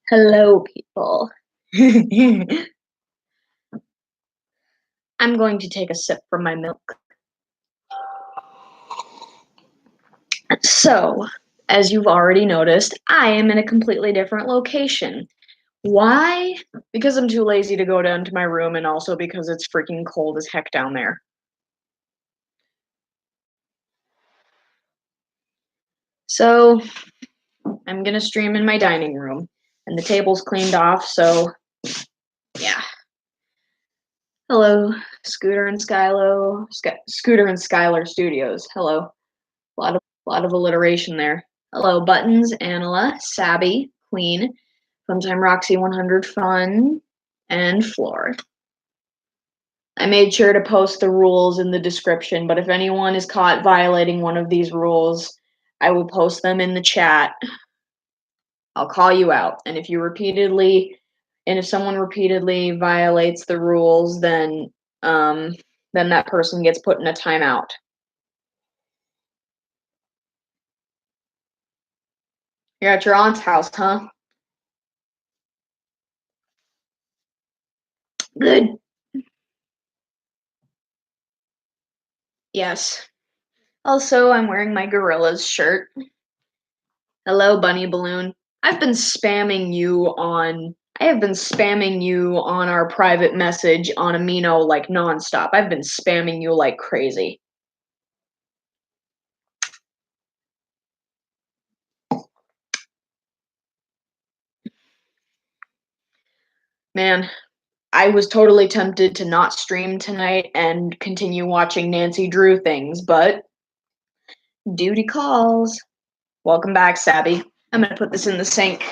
Hello, people. I'm going to take a sip from my milk. So, as you've already noticed, I am in a completely different location. Why? Because I'm too lazy to go down to my room, and also because it's freaking cold as heck down there. So, I'm gonna stream in my dining room, and the table's cleaned off, so yeah. Hello, Scooter and Scooter and Skylar Studios. Hello. A lot of alliteration there. Hello, Buttons, Anila, Sabby, Queen, Funtime Roxy 100 Fun, and Floor. I made sure to post the rules in the description, but if anyone is caught violating one of these rules, I will post them in the chat. I'll call you out. And if someone repeatedly violates the rules, then that person gets put in a timeout. You're at your aunt's house, huh? Good. Yes. Also, I'm wearing my Gorillas shirt. Hello, Bunny Balloon. I have been spamming you on our private message on Amino like nonstop. I've been spamming you like crazy. Man, I was totally tempted to not stream tonight and continue watching Nancy Drew things, but duty calls. Welcome back, Sabby. I'm gonna put this in the sink.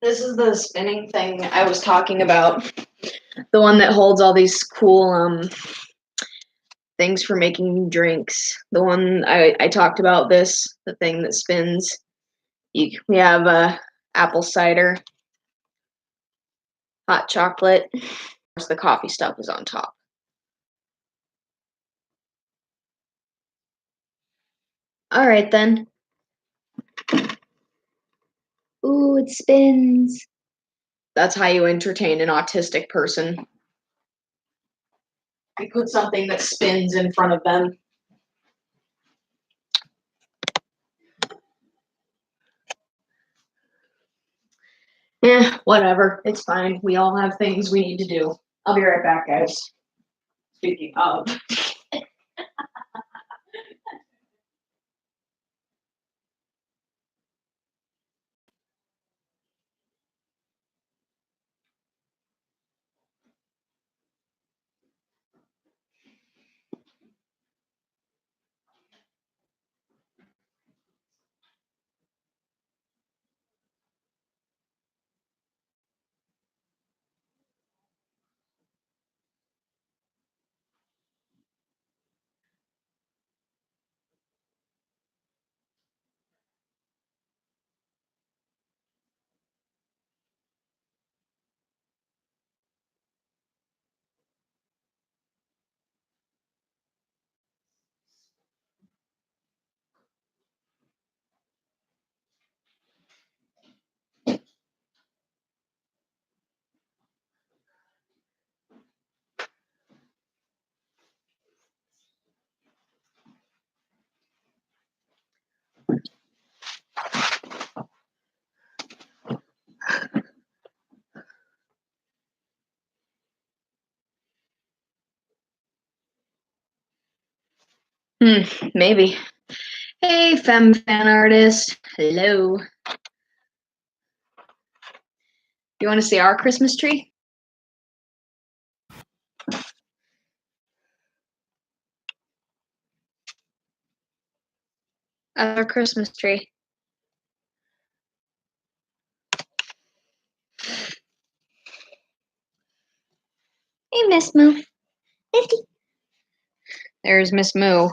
This is the spinning thing I was talking about. The one that holds all these cool things for making drinks. The one I talked about the thing that spins. We have apple cider, hot chocolate. Of course, the coffee stuff is on top. All right, then. Ooh, it spins. That's how you entertain an autistic person. You put something that spins in front of them. Whatever. It's fine. We all have things we need to do. I'll be right back, guys. Speaking of. Maybe. Hey, femme fan artist. Hello. You want to see our Christmas tree? Our Christmas tree. Hey, Miss Moo. There's Miss Moo.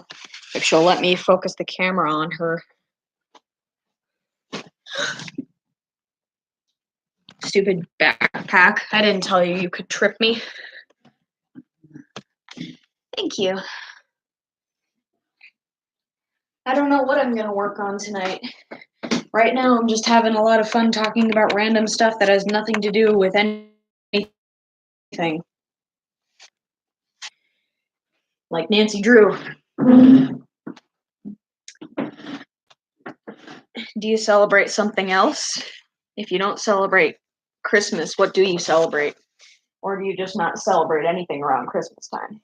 If she'll let me focus the camera on her. Stupid backpack. I didn't tell you you could trip me. Thank you. I don't know what I'm gonna work on tonight. Right now, I'm just having a lot of fun talking about random stuff that has nothing to do with anything. Like Nancy Drew. Do you celebrate something else? If you don't celebrate Christmas, what do you celebrate? Or do you just not celebrate anything around Christmas time?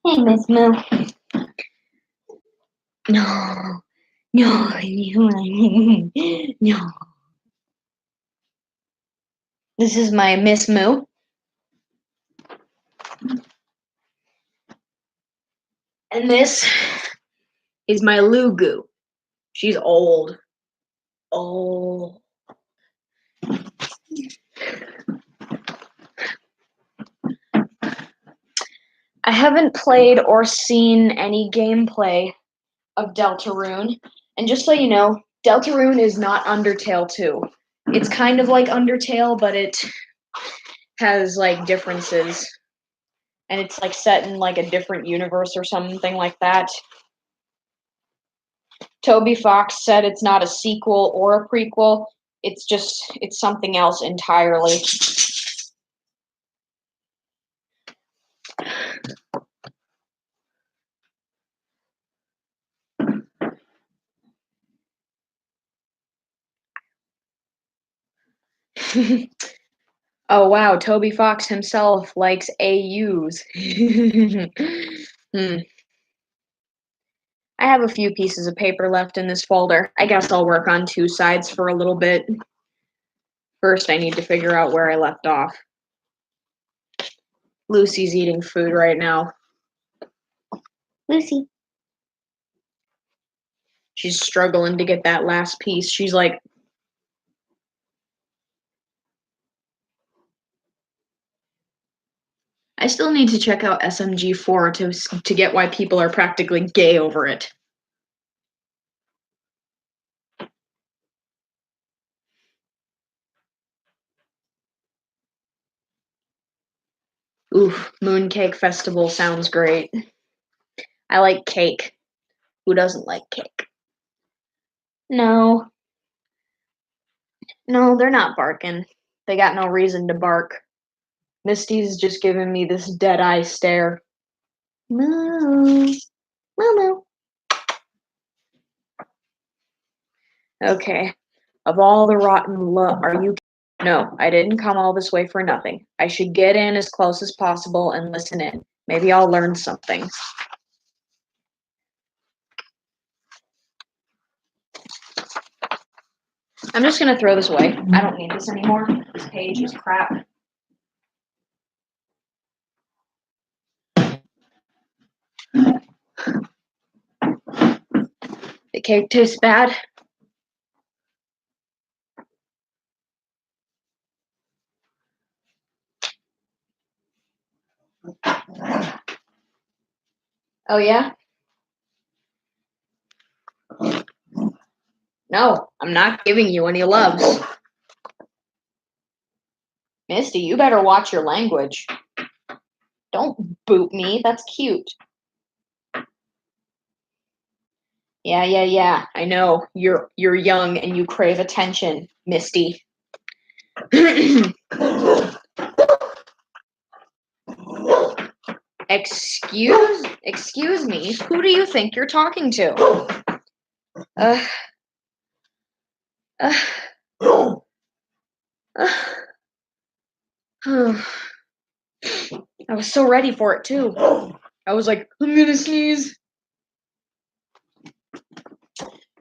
Hey, Miss Moo. No. No. No. This is my Miss Moo. And this is my Lugu. She's old. Old. I haven't played or seen any gameplay of Deltarune. And just so you know, Deltarune is not Undertale 2. It's kind of like Undertale, but it has like differences. And it's like set in like a different universe or something like that. Toby Fox said it's not a sequel or a prequel. It's something else entirely. Oh wow, Toby Fox himself likes AUs. Hmm. I have a few pieces of paper left in this folder. I guess I'll work on two sides for a little bit. First, I need to figure out where I left off. Lucy's eating food right now. Lucy. She's struggling to get that last piece. She's like, I still need to check out SMG4 to get why people are practically gay over it. Oof, Mooncake Festival sounds great. I like cake. Who doesn't like cake? No. No, they're not barking. They got no reason to bark. Misty's just giving me this dead-eye stare. Moo. Moo moo. Okay. Of all the rotten love, are you... No, I didn't come all this way for nothing. I should get in as close as possible and listen in. Maybe I'll learn something. I'm just gonna throw this away. I don't need this anymore. This page is crap. The cake tastes bad. Oh yeah? No, I'm not giving you any loves. Misty, you better watch your language. Don't boot me. That's cute. Yeah. I know. You're young and you crave attention, Misty. Excuse me. Who do you think you're talking to? I was so ready for it too. I was like, I'm gonna sneeze.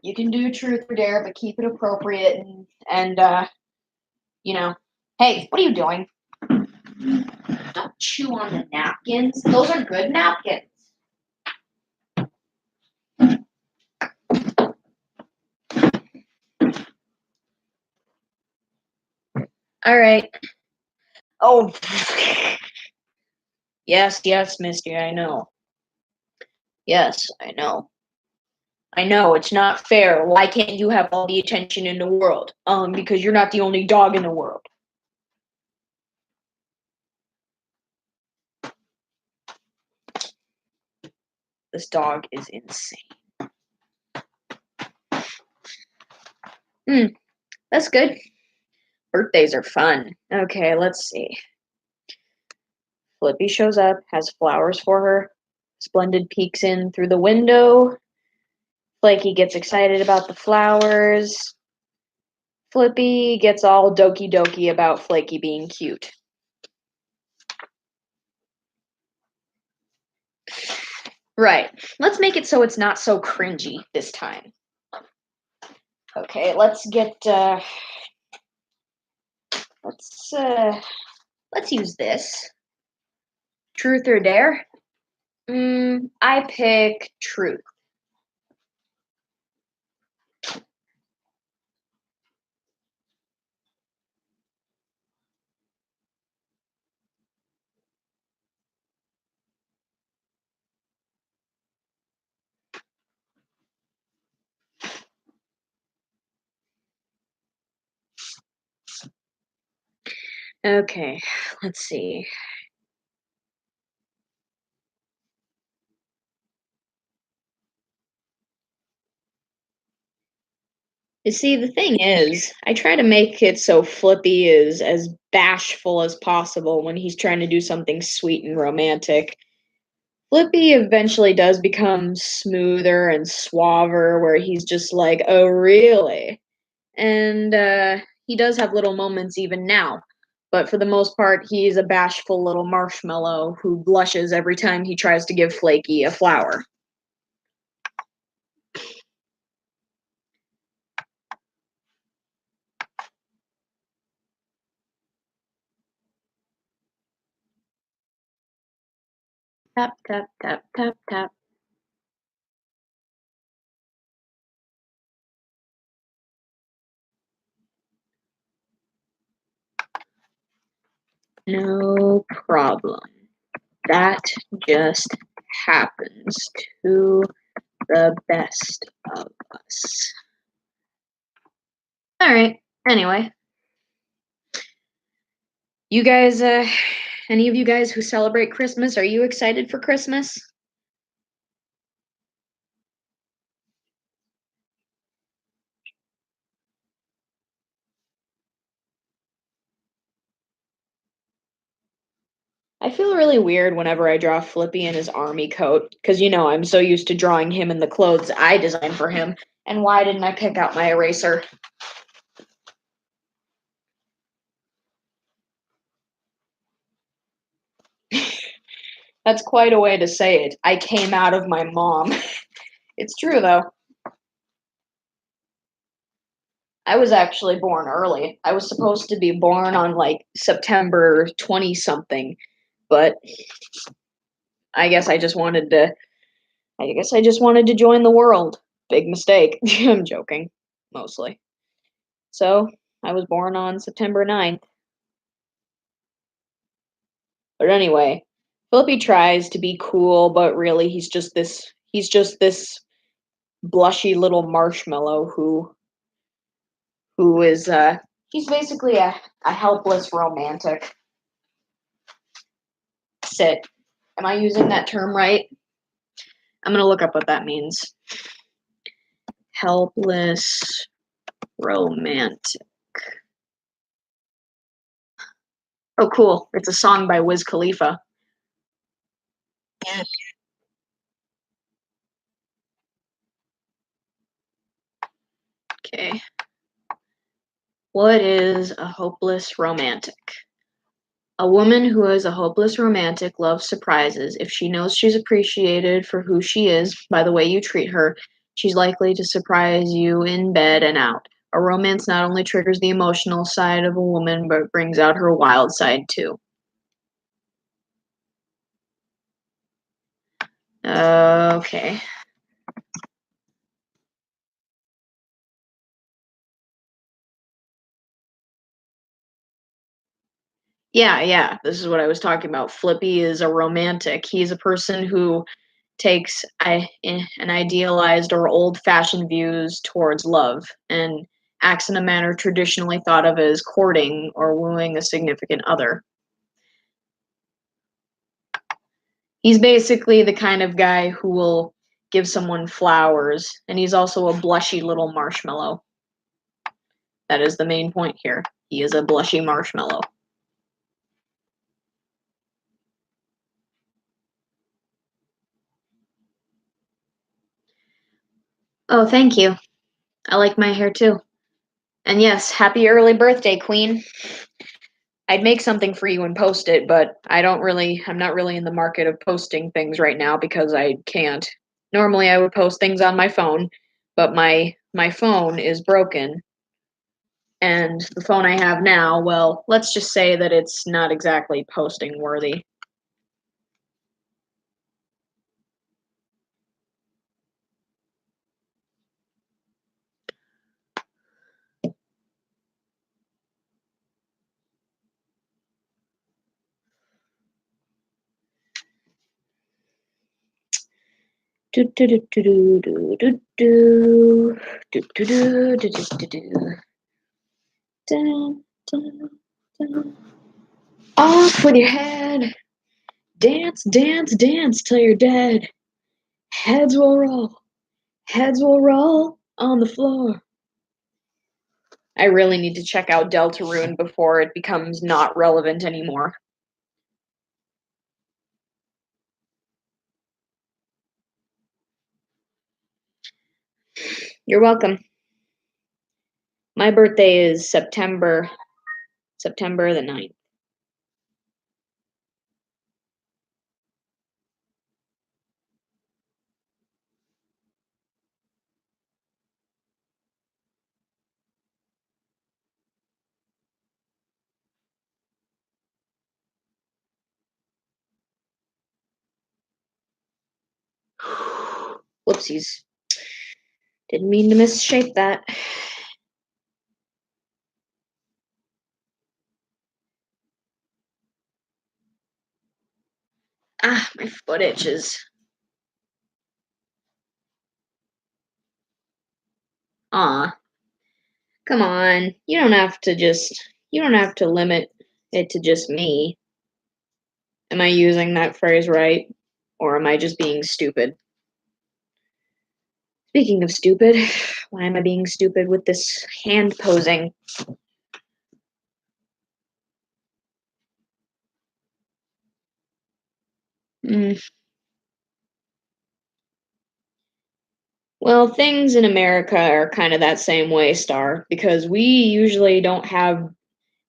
You can do truth or dare, but keep it appropriate and you know. Hey, what are you doing? Don't chew on the napkins. Those are good napkins. All right. Oh. Yes, Misty, I know. Yes, I know. I know, it's not fair. Why can't you have all the attention in the world? Because you're not the only dog in the world. This dog is insane. That's good. Birthdays are fun. Okay, let's see. Flippy shows up, has flowers for her. Splendid peeks in through the window. Flaky gets excited about the flowers. Flippy gets all doky doky about Flaky being cute. Right. Let's make it so it's not so cringy this time. Okay, let's use this. Truth or dare? I pick truth. Okay, let's see. You see, the thing is, I try to make it so Flippy is as bashful as possible when he's trying to do something sweet and romantic. Flippy eventually does become smoother and suaver, where he's just like, oh, really? And he does have little moments even now. But for the most part, he's a bashful little marshmallow who blushes every time he tries to give Flaky a flower. Tap, tap, tap, tap, tap. No problem. That just happens to the best of us. All right. Anyway, you guys, any of you guys who celebrate Christmas, are you excited for Christmas? I feel really weird whenever I draw Flippy in his army coat, because I'm so used to drawing him in the clothes I designed for him. And why didn't I pick out my eraser? That's quite a way to say it. I came out of my mom. It's true, though. I was actually born early. I was supposed to be born on like September 20 something, but I guess I just wanted to join the world. Big mistake. I'm joking, mostly. So, I was born on September 9th. But anyway, Philippi tries to be cool, but really he's just this blushy little marshmallow who is he's basically a helpless romantic. Sit. Am I using that term right? I'm gonna look up what that means. Helpless romantic. Oh, cool. It's a song by Wiz Khalifa. Okay. What is a hopeless romantic? A woman who is a hopeless romantic loves surprises. If she knows she's appreciated for who she is by the way you treat her, she's likely to surprise you in bed and out. A romance not only triggers the emotional side of a woman, but brings out her wild side too. Okay. Yeah. This is what I was talking about. Flippy is a romantic. He's a person who takes an idealized or old-fashioned views towards love and acts in a manner traditionally thought of as courting or wooing a significant other. He's basically the kind of guy who will give someone flowers, and he's also a blushy little marshmallow. That is the main point here. He is a blushy marshmallow. Oh, thank you. I like my hair too. And yes, happy early birthday, Queen. I'd make something for you and post it, but I'm not really in the market of posting things right now because I can't. Normally I would post things on my phone, but my phone is broken. And the phone I have now, well, let's just say that it's not exactly posting worthy. Do do do do do do do do do do do do do do. Dun, dun, dun. Off with your head. Dance, dance, dance till you're dead. Heads will roll. Heads will roll on the floor. I really need to check out Deltarune before it becomes not relevant anymore. You're welcome. My birthday is September the 9th. Whoopsies. Didn't mean to misshape that. Ah, my foot itches. Aw. Come on. You don't have to limit it to just me. Am I using that phrase right? Or am I just being stupid? Speaking of stupid, why am I being stupid with this hand posing? Mm. Well, things in America are kind of that same way, Star, because we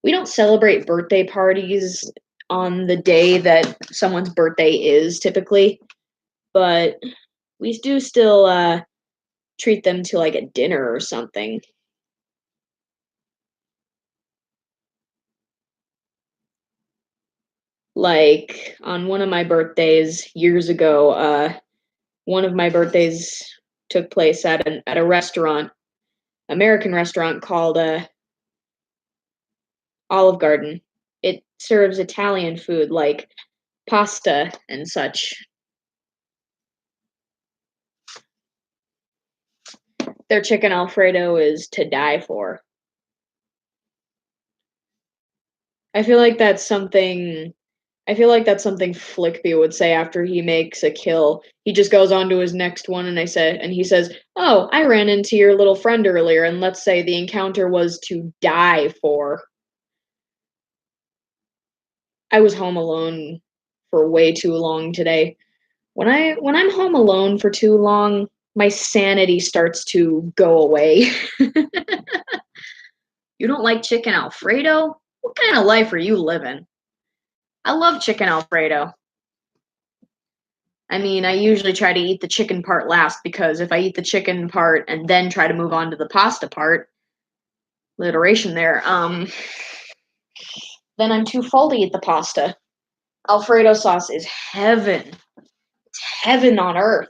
don't celebrate birthday parties on the day that someone's birthday is typically, but we do still treat them to like a dinner or something. Like on one of my birthdays years ago, one of my birthdays took place at a restaurant, American restaurant called Olive Garden. It serves Italian food like pasta and such. Their chicken Alfredo is to die for. I feel like that's something I feel like that's something Flickby would say after he makes a kill. He just goes on to his next one and he says, "Oh, I ran into your little friend earlier and let's say the encounter was to die for." I was home alone for way too long today. When I'm home alone for too long, my sanity starts to go away. You don't like chicken Alfredo? What kind of life are you living? I love chicken Alfredo. I mean, I usually try to eat the chicken part last because if I eat the chicken part and then try to move on to the pasta part, alliteration there, then I'm too full to eat the pasta. Alfredo sauce is heaven. It's heaven on earth.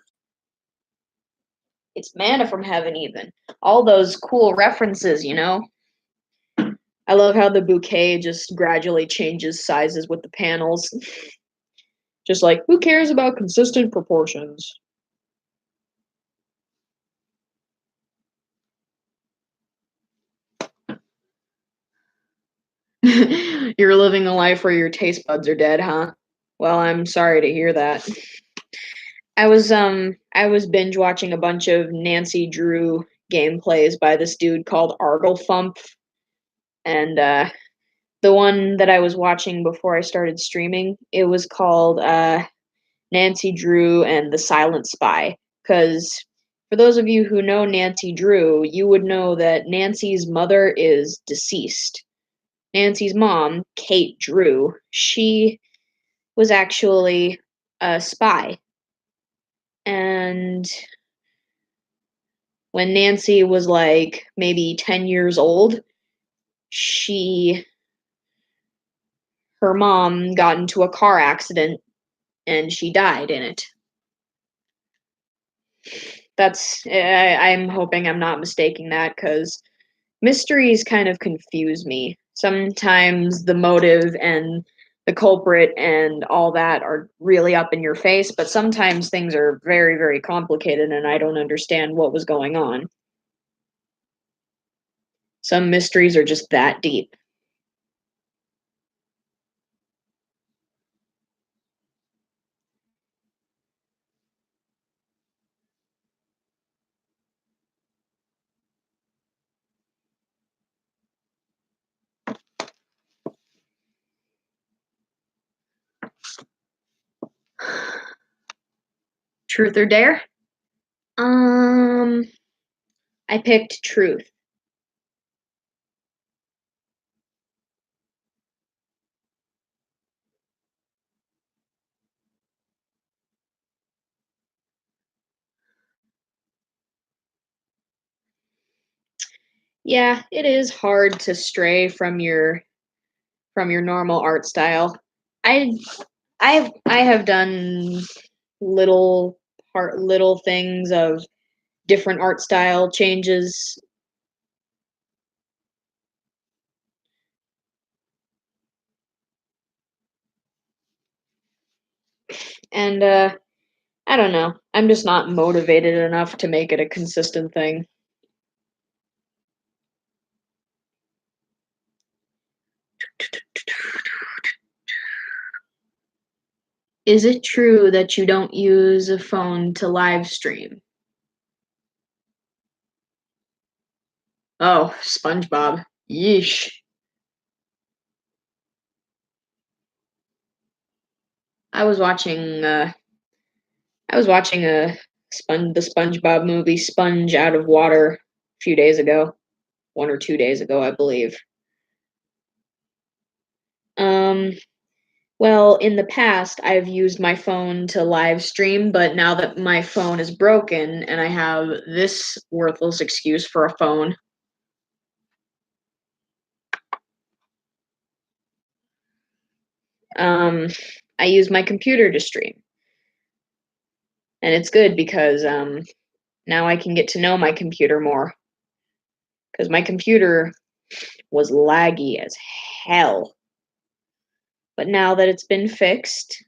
It's manna from heaven, even. All those cool references, you know? I love how the bouquet just gradually changes sizes with the panels. Just like, who cares about consistent proportions? You're living a life where your taste buds are dead, huh? Well, I'm sorry to hear that. I was binge watching a bunch of Nancy Drew gameplays by this dude called Arglethump. and the one that I was watching before I started streaming, it was called Nancy Drew and the Silent Spy. Because for those of you who know Nancy Drew, you would know that Nancy's mother is deceased. Nancy's mom, Kate Drew, she was actually a spy. And when Nancy was like maybe 10 years old, her mom got into a car accident and she died in it. I'm hoping I'm not mistaking that, because mysteries kind of confuse me. Sometimes the motive and the culprit and all that are really up in your face, but sometimes things are very, very complicated and I don't understand what was going on. Some mysteries are just that deep. Truth or dare? I picked truth. Yeah, it is hard to stray from your normal art style. I I have done little things of different art style changes, and I don't know. I'm just not motivated enough to make it a consistent thing. Is it true that you don't use a phone to live stream? Oh, SpongeBob. Yeesh. I was watching the SpongeBob movie Sponge Out of Water a few days ago. 1 or 2 days ago, I believe. Um, well, in the past, I've used my phone to live stream, but now that my phone is broken and I have this worthless excuse for a phone, um, I use my computer to stream. And it's good because now I can get to know my computer more. Because my computer was laggy as hell. But now that it's been fixed,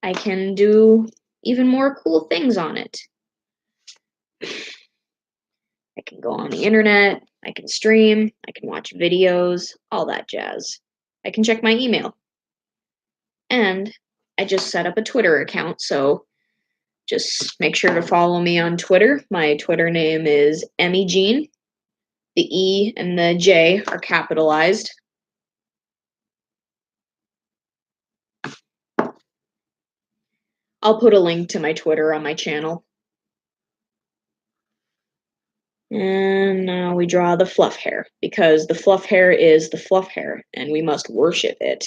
I can do even more cool things on it. I can go on the internet, I can stream, I can watch videos, all that jazz. I can check my email. And I just set up a Twitter account, so just make sure to follow me on Twitter. My Twitter name is Emmy Jean. The E and the J are capitalized. I'll put a link to my Twitter on my channel. And now we draw the fluff hair, because the fluff hair is the fluff hair, and we must worship it.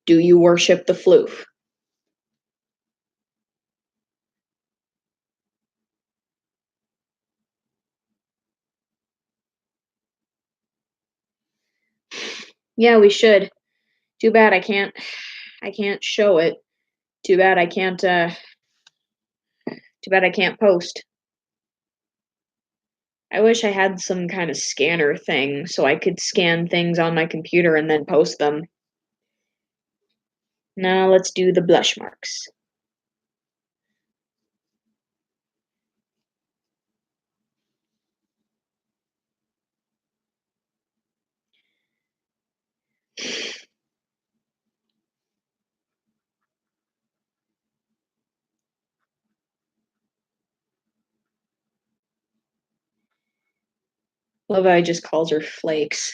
Do you worship the floof? Yeah, we should. Too bad I can't show it. Too bad I can't too bad I can't post. I wish I had some kind of scanner thing so I could scan things on my computer and then post them. Now let's do the blush marks. Love how I just calls her Flakes.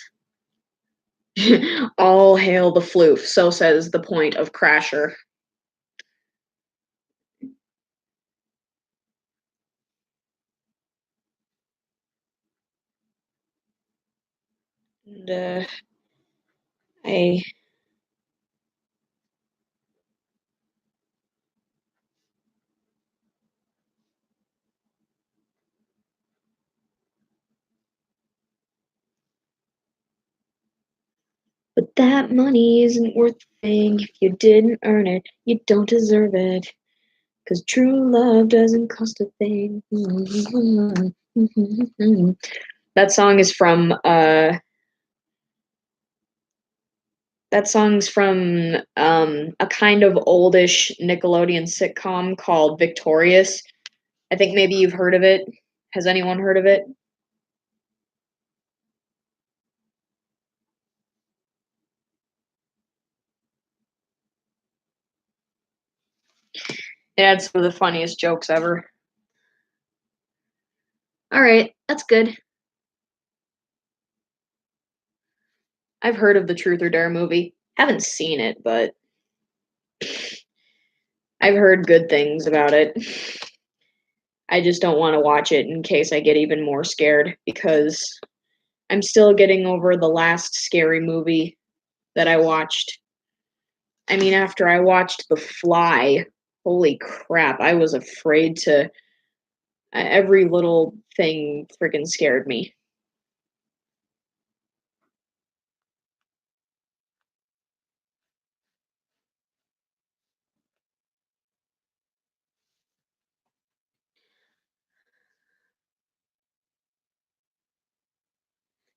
All hail the floof, so says the point of Crasher. And I But that money isn't worth a thing. If you didn't earn it, you don't deserve it. 'Cause true love doesn't cost a thing. That song is from that song's from a kind of oldish Nickelodeon sitcom called Victorious. I think maybe you've heard of it. Has anyone heard of it? It had some of the funniest jokes ever. All right, that's good. I've heard of the Truth or Dare movie. Haven't seen it, but I've heard good things about it. I just don't want to watch it in case I get even more scared because I'm still getting over the last scary movie that I watched. I mean, after I watched The Fly, holy crap, I was afraid to. Every little thing freaking scared me.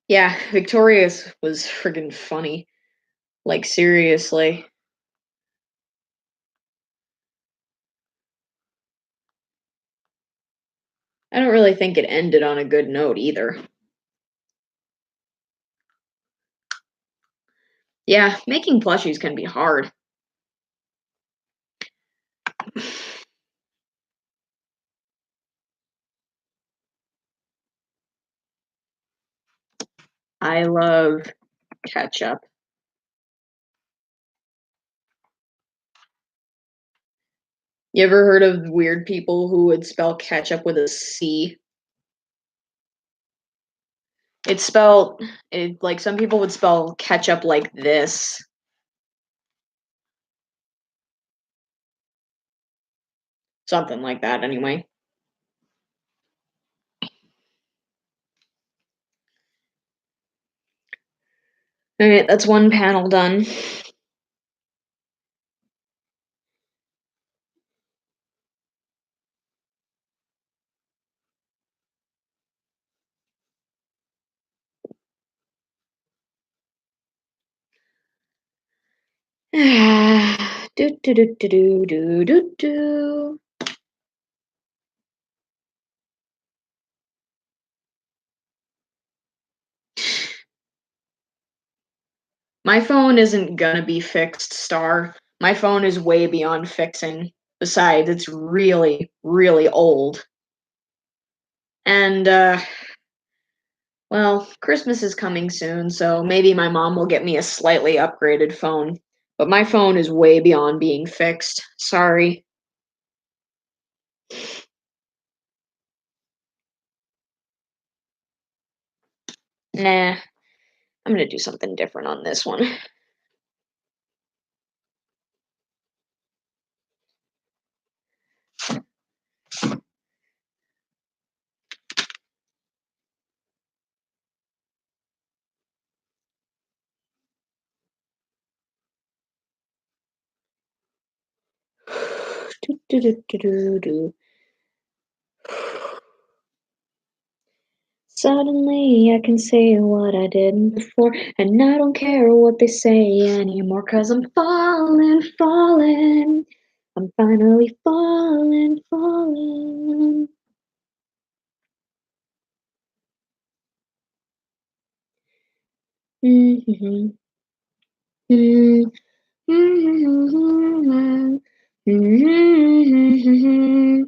Yeah, Victorious was friggin' funny. Like, seriously. I don't really think it ended on a good note either. Yeah, making plushies can be hard. I love ketchup. You ever heard of weird people who would spell ketchup with a C? It's spelled like some people would spell ketchup like this. Something like that anyway. Alright, that's one panel done. do do do do do do do do. My phone isn't gonna be fixed, Star. My phone is way beyond fixing. Besides, it's really, really old. And well, Christmas is coming soon, so maybe my mom will get me a slightly upgraded phone. But my phone is way beyond being fixed. Sorry. Nah, I'm gonna do something different on this one. do, do, do, do, do, do. Suddenly I can say what I didn't before, and I don't care what they say anymore, 'cause I'm falling, falling. I'm finally falling, falling. Mm-hmm. Mm-hmm. Mm-hmm. Mm-hmm.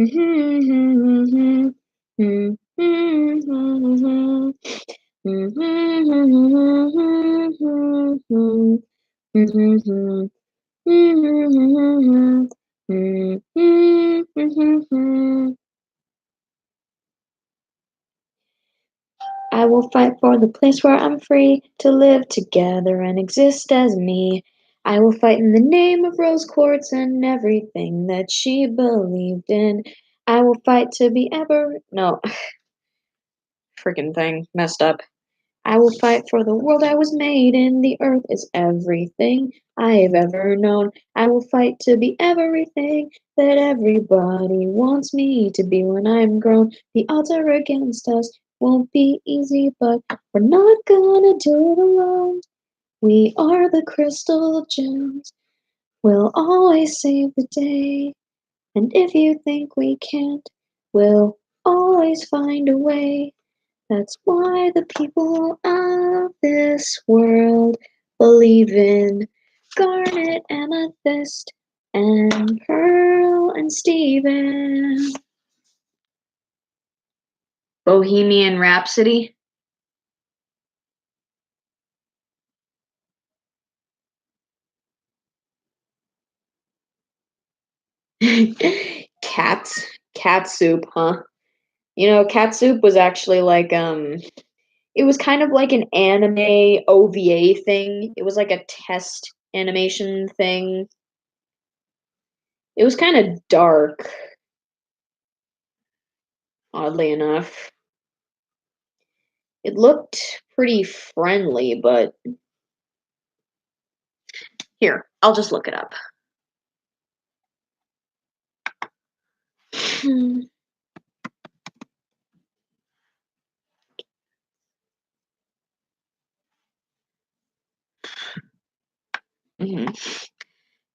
Mm-hmm. Mm-hmm. I will fight for the place where I'm free to live together and exist as me. I will fight in the name of rose quartz and everything that she believed in. I will fight to be ever. No, freaking thing messed up. I will fight for the world I was made in. The earth is everything I've ever known. I will fight to be everything that everybody wants me to be when I'm grown. The odds are against us, won't be easy, but we're not gonna do it alone. We are the crystal gems, we'll always save the day. And if you think we can't, we'll always find a way. That's why the people of this world believe in garnet, amethyst, and pearl and Stephen. Bohemian Rhapsody. Cats. Cat soup, huh? You know, cat soup was actually like it was kind of like an anime OVA thing. It was like a test animation thing. It was kind of dark, oddly enough. It looked pretty friendly, but here, I'll just look it up.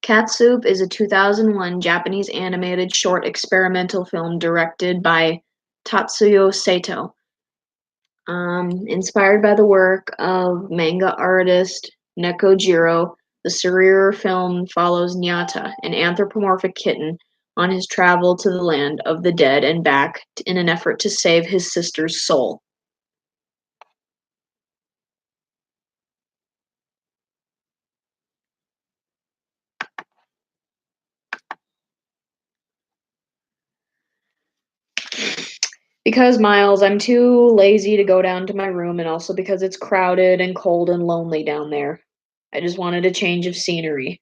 Cat Soup is a 2001 Japanese animated short experimental film directed by Tatsuyo Sato. Inspired by the work of manga artist Nekojiro, the surreal film follows Nyata, an anthropomorphic kitten, on his travel to the land of the dead and back in an effort to save his sister's soul. Because, Miles, I'm too lazy to go down to my room, and also because it's crowded and cold and lonely down there. I just wanted a change of scenery.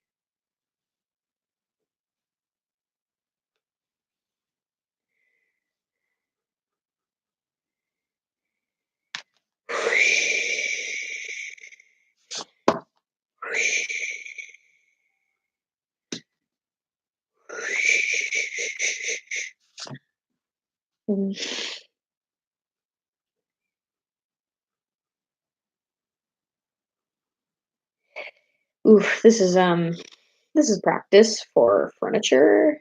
Oof, this is practice for furniture.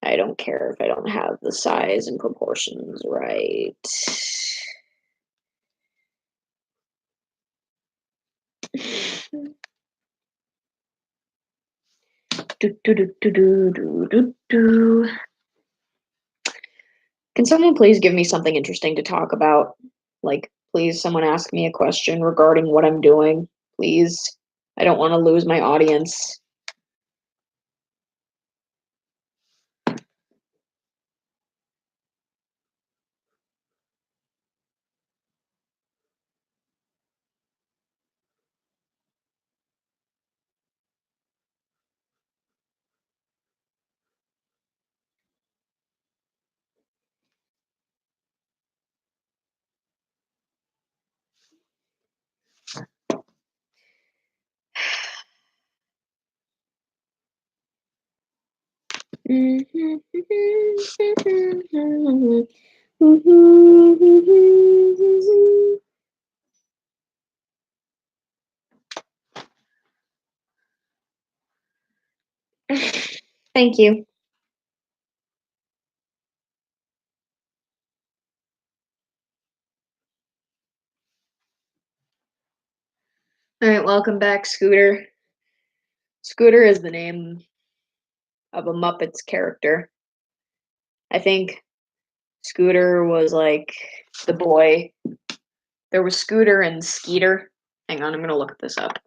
I don't care if I don't have the size and proportions right. Do, do, do, do, do, do, do, do. Can someone please give me something interesting to talk about? Like, please, someone ask me a question regarding what I'm doing. Please. I don't want to lose my audience. Thank you. All right, welcome back, Scooter. Scooter is the name of a Muppets character. I think Scooter was like the boy. There was Scooter and Skeeter. Hang on, I'm gonna look this up.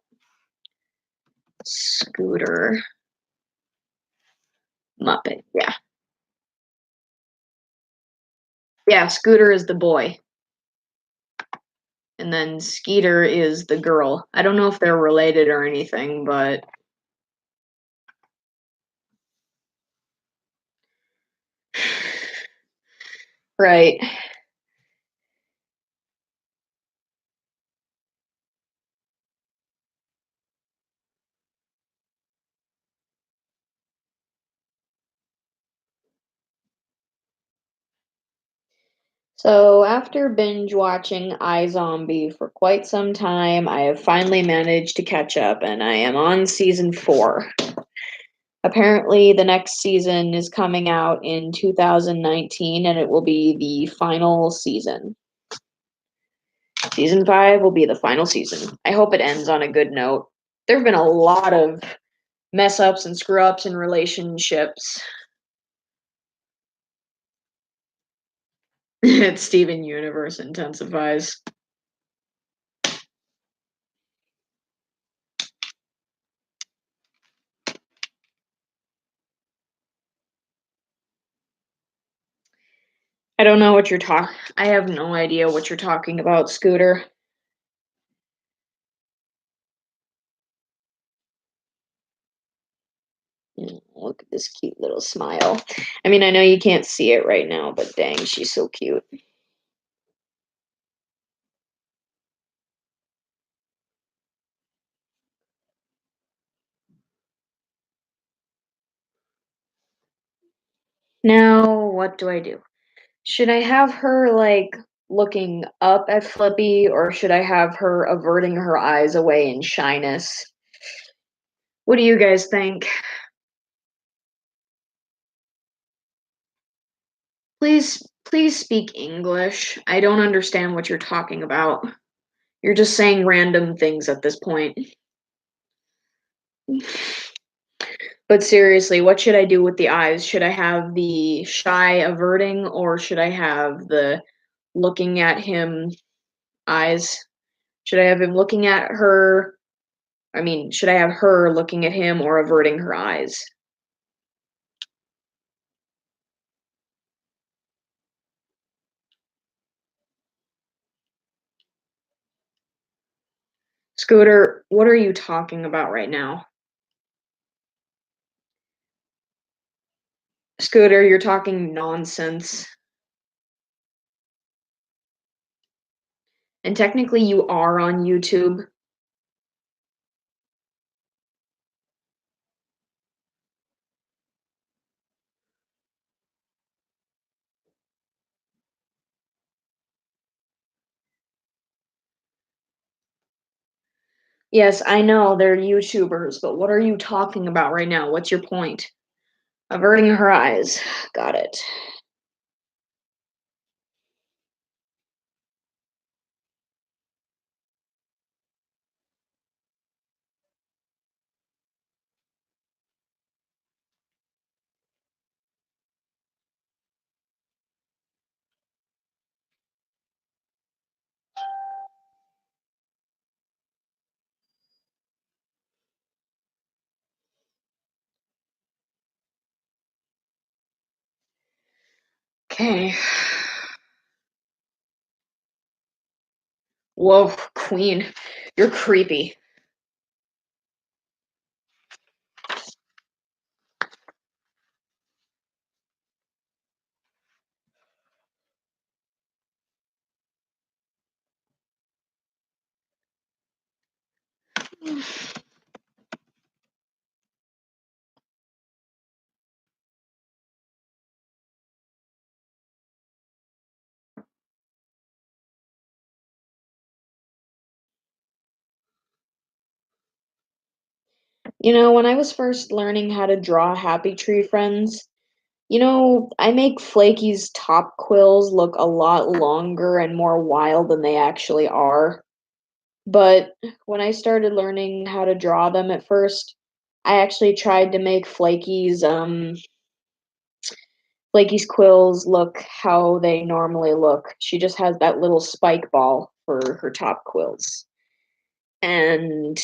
Scooter. Muppet, yeah. Yeah, Scooter is the boy. And then Skeeter is the girl. I don't know if they're related or anything, but right. So after binge watching iZombie for quite some time, I have finally managed to catch up and I am on season 4. Apparently, the next season is coming out in 2019 and it will be the final season. Season 5 will be the final season. I hope it ends on a good note. There have been a lot of mess ups and screw ups in relationships. Steven Universe intensifies. I don't know what you're talking. I have no idea what you're talking about, Scooter. Look at this cute little smile. I mean, I know you can't see it right now, but dang, she's so cute. Now, what do I do? Should I have her like looking up at Flippy or should I have her averting her eyes away in shyness? What do you guys think? Please speak English. I don't understand what you're talking about. You're just saying random things at this point. But seriously, what should I do with the eyes? Should I have the shy averting or should I have the looking at him eyes? Should I have him looking at her? I mean, should I have her looking at him or averting her eyes? Scooter, what are you talking about right now? Scooter, you're talking nonsense. And technically, you are on YouTube. Yes, I know they're YouTubers, but what are you talking about right now? What's your point? Averting her eyes. Got it. Okay. Whoa, Queen. You're creepy. You know, when I was first learning how to draw Happy Tree Friends, I make Flaky's top quills look a lot longer and more wild than they actually are. But when I started learning how to draw them at first, I actually tried to make Flaky's quills look how they normally look. She just has that little spike ball for her top quills. And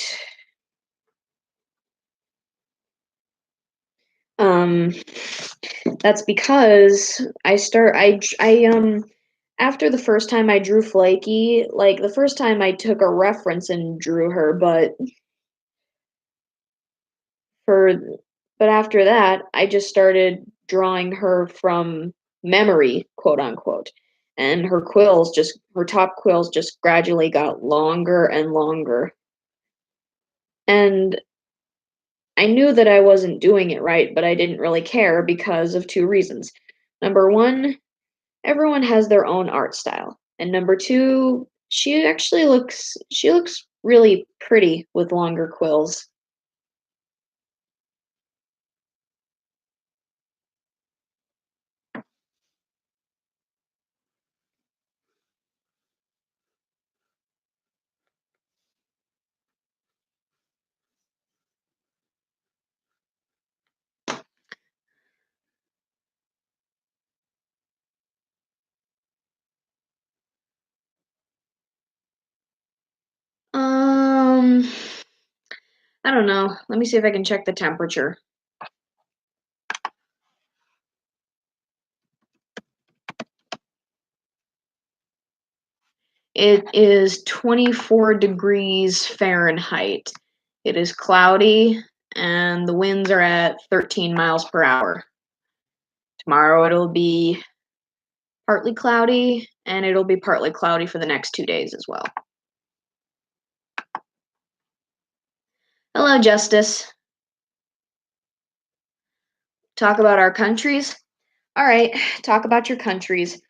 Um, that's because after the first time I drew Flaky, like the first time I took a reference and drew her, for but after that, I just started drawing her from memory, quote unquote. And her top quills just gradually got longer and longer. And I knew that I wasn't doing it right, but I didn't really care because of two reasons. Number one, everyone has their own art style. And number two, she looks really pretty with longer quills. Um, I don't know. Let me see if I can check the temperature. It is 24 degrees Fahrenheit. It is cloudy and the winds are at 13 miles per hour. Tomorrow it'll be partly cloudy and it'll be partly cloudy for the next 2 days as well. Hello, Justice. Talk about our countries? All right, talk about your countries.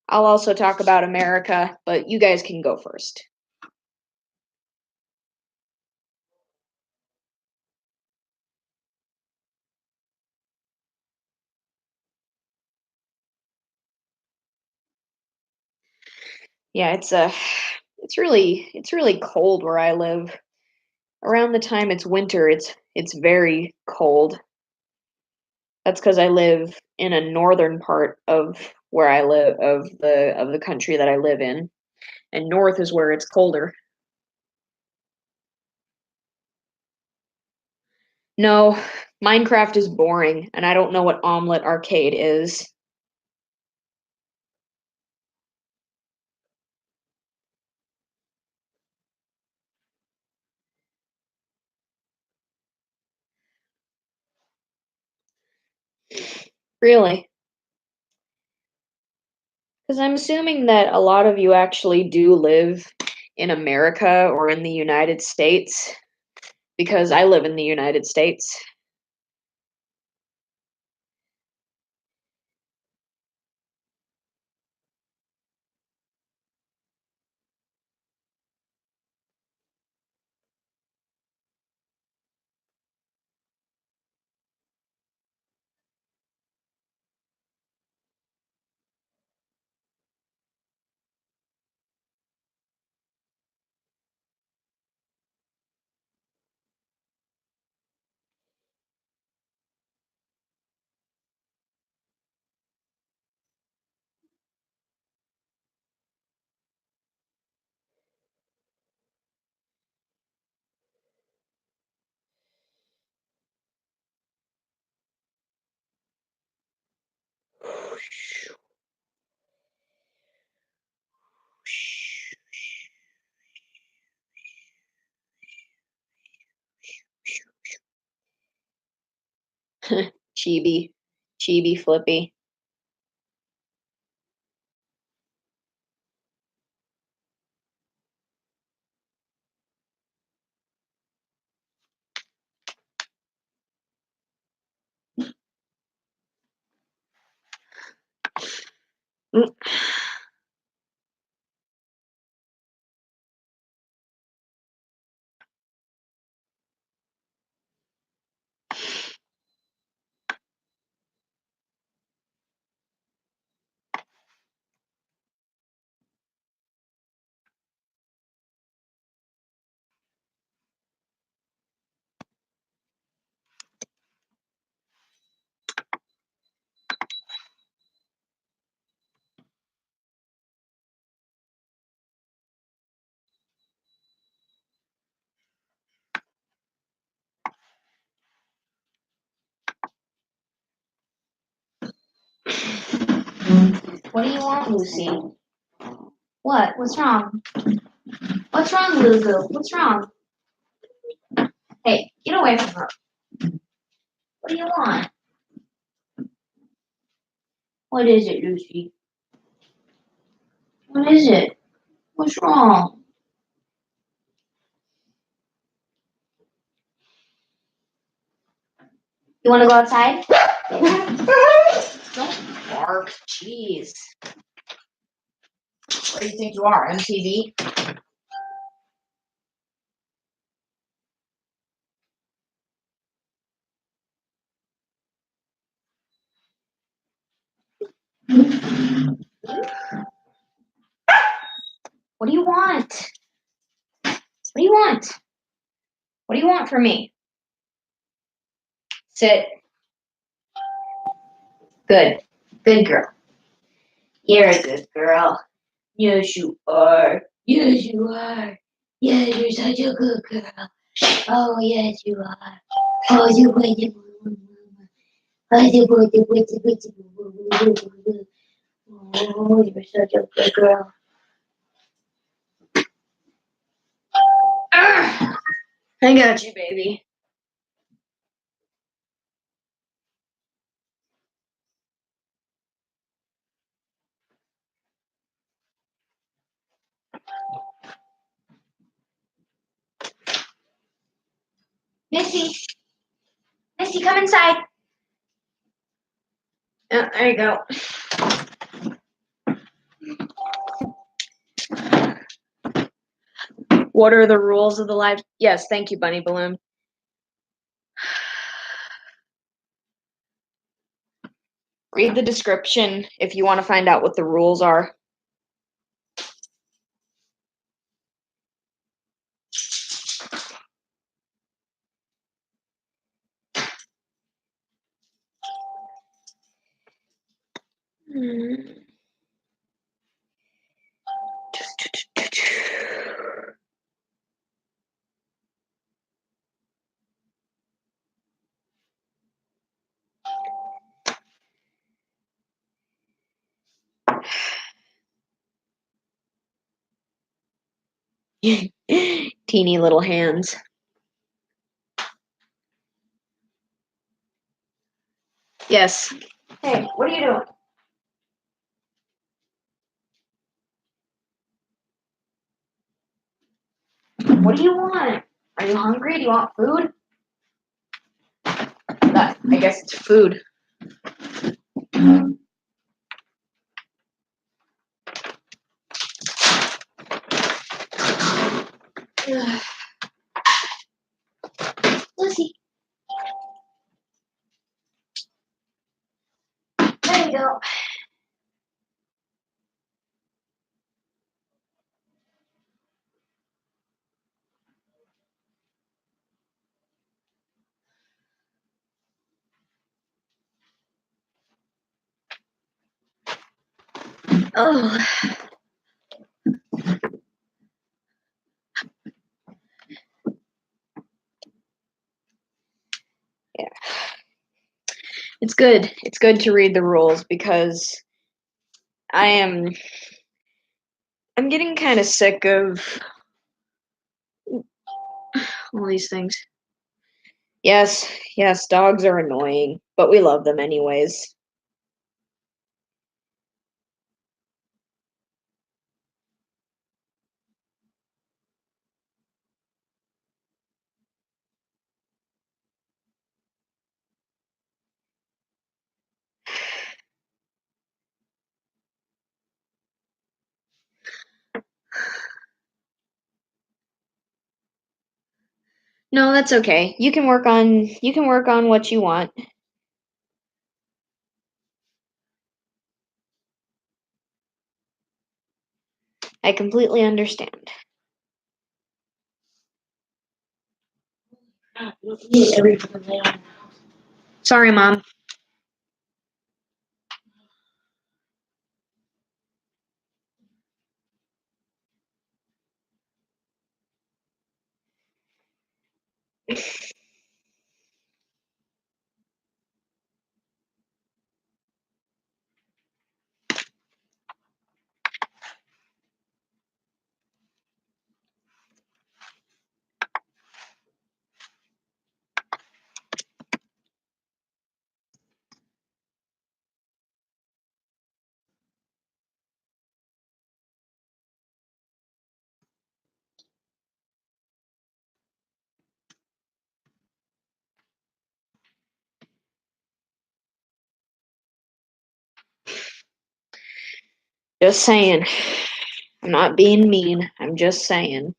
I'll also talk about America, but you guys can go first. Yeah, it's really cold where I live. Around the time it's winter, it's very cold. That's because I live in a northern part of where I live of the country that I live in, and north is where it's colder. No, Minecraft is boring, and I don't know what Omelet Arcade is. Really? Because I'm assuming that a lot of you actually do live in America or in the United States, because I live in the United States. Chibi, chibi flippy. Mm. What do you want, Lucy? What? What's wrong? What's wrong, Lulu? What's wrong? Hey, get away from her. What do you want? What is it, Lucy? What is it? What's wrong? You want to go outside? Don't bark. Jeez. What do you think you are, MTV? What do you want? What do you want? What do you want from me? Sit. Good. Good girl. You're a good girl. Yes, you are. Yes, you are. Yes, you're such a good girl. Oh, yes, you are. Oh, you are. Oh, you're such a good girl. I got you, baby. Missy, Missy, come inside. There you go. What are the rules of the live? Yes, thank you, Bunny Balloon. Read the description if you want to find out what the rules are. Teeny little hands. Yes. Hey, what are you doing? What do you want? Are you hungry? Do you want food? I guess it's food. Lucy. There you go. Oh. Yeah. It's good. It's good to read the rules because I'm getting kind of sick of all these things. Yes, yes, dogs are annoying, but we love them anyways. No, that's okay. You can work on what you want. I completely understand. Sorry, Mom. Just saying. I'm not being mean. I'm just saying.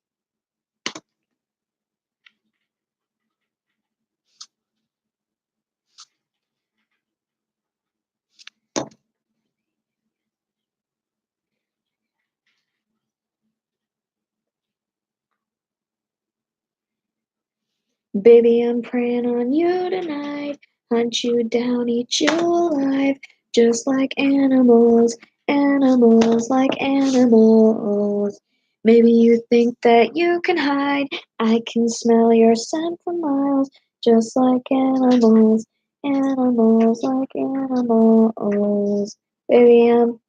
Baby, I'm praying on you tonight. Hunt you down, eat you alive. Just like animals, animals like animals. Maybe you think that you can hide. I can smell your scent for miles. Just like animals, animals like animals. Baby, I'm.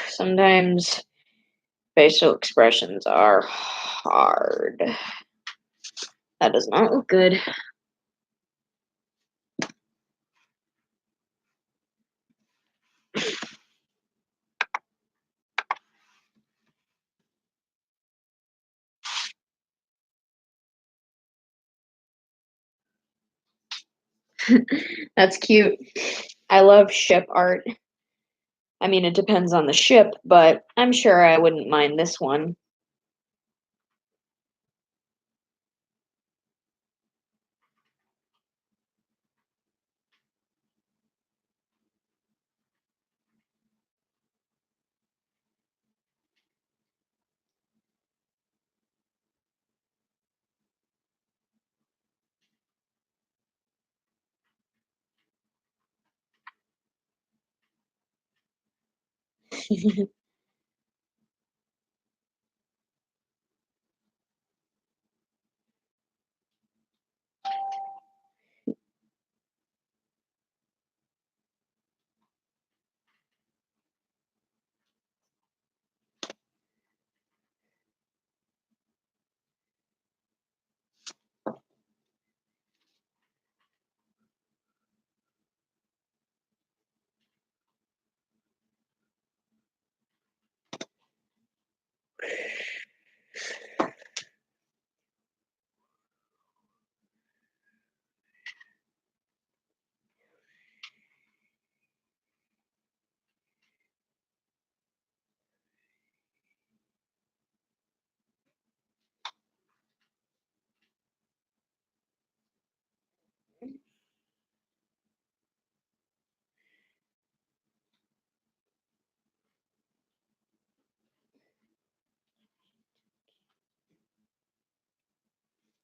Sometimes facial expressions are hard. That does not look good. That's cute. I love ship art. I mean, it depends on the ship, but I'm sure I wouldn't mind this one.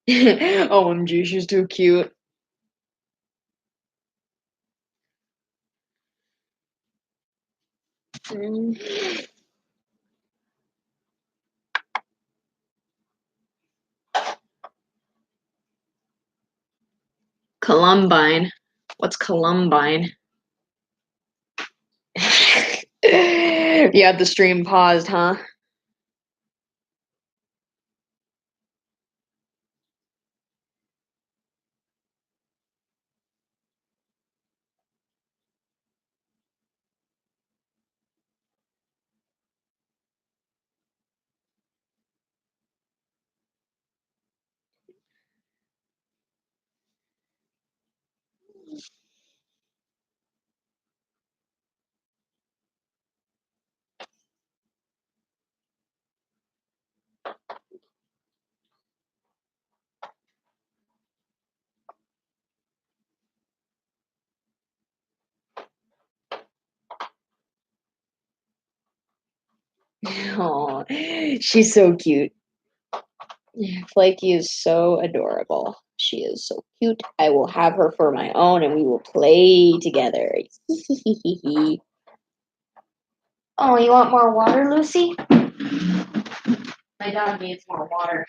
OMG, she's too cute. Columbine. What's Columbine? You had the stream paused, huh? Oh, she's so cute. Flaky is so adorable. She is so cute. I will have her for my own and we will play together. Oh, you want more water, Lucy? My dog needs more water.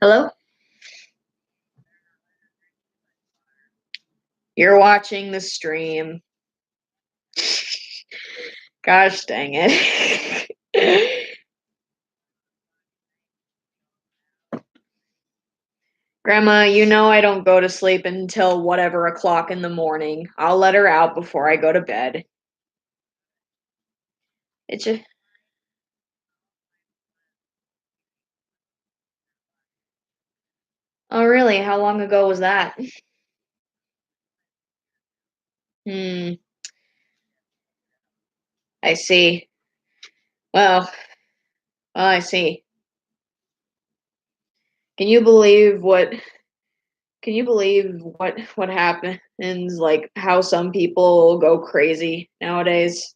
Hello? You're watching the stream. Gosh dang it. Grandma, you know I don't go to sleep until whatever o'clock in the morning. I'll let her out before I go to bed. It's just, oh really? How long ago was that? Hmm, I see. Well, I see. Can you believe what can you believe what happens, like how some people go crazy nowadays?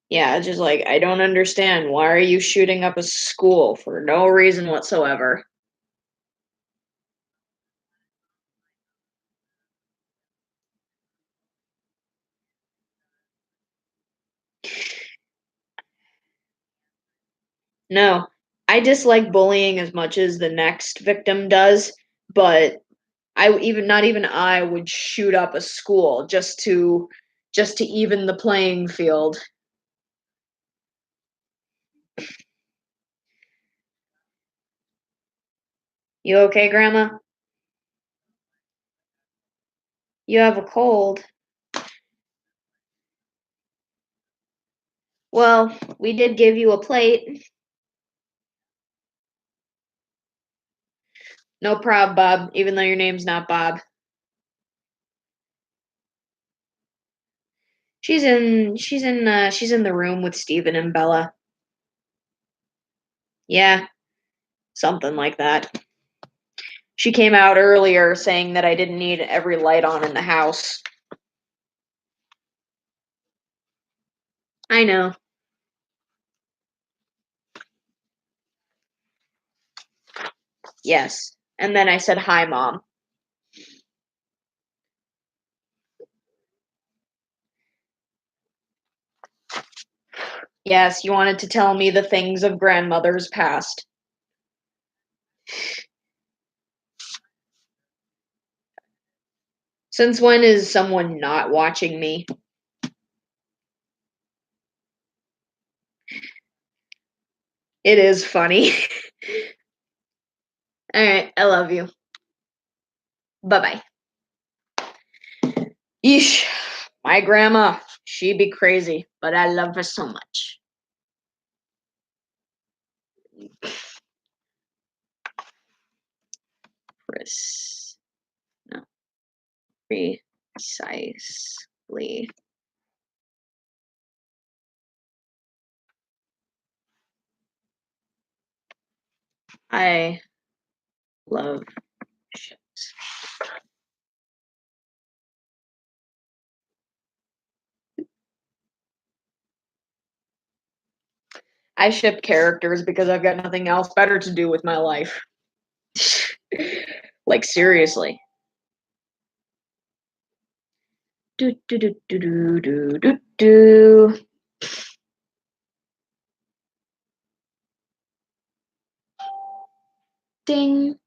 Yeah, just like I don't understand. Why are you shooting up a school for no reason whatsoever? No. I dislike bullying as much as the next victim does, but I even not even I would shoot up a school just to even the playing field. You okay, Grandma? You have a cold. Well, we did give you a plate. No prob, Bob, even though your name's not Bob. She's in the room with Steven and Bella. Yeah, something like that. She came out earlier saying that I didn't need every light on in the house. I know. Yes. And then I said, "Hi, Mom." Yes, you wanted to tell me the things of grandmother's past. Since when is someone not watching me? It is funny. Alright, I love you. Bye bye. Yeesh. My grandma, she be crazy, but I love her so much. Pres- no, precisely. I love ships. I ship characters because I've got nothing else better to do with my life. Like seriously. Do do do do do do do do. Ding.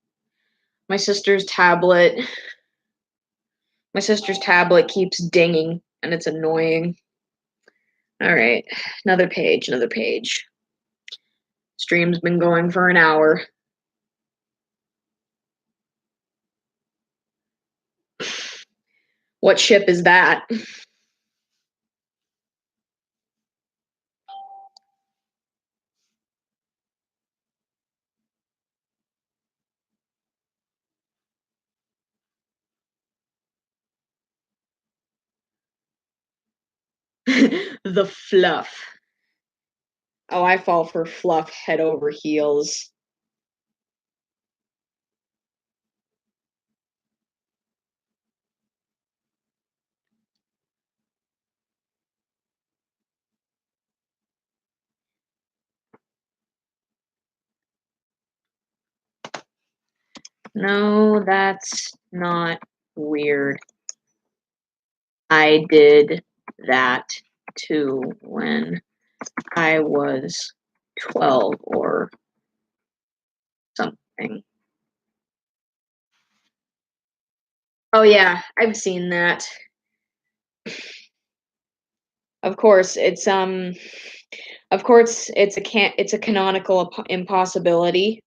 My sister's tablet. My sister's tablet keeps dinging, and it's annoying. All right, another page, another page. Stream's been going for an hour. What ship is that? The fluff. Oh, I fall for fluff head over heels. No, that's not weird. I did that too when I was 12 or something. Oh yeah, I've seen that. Of course, it's a canonical impossibility,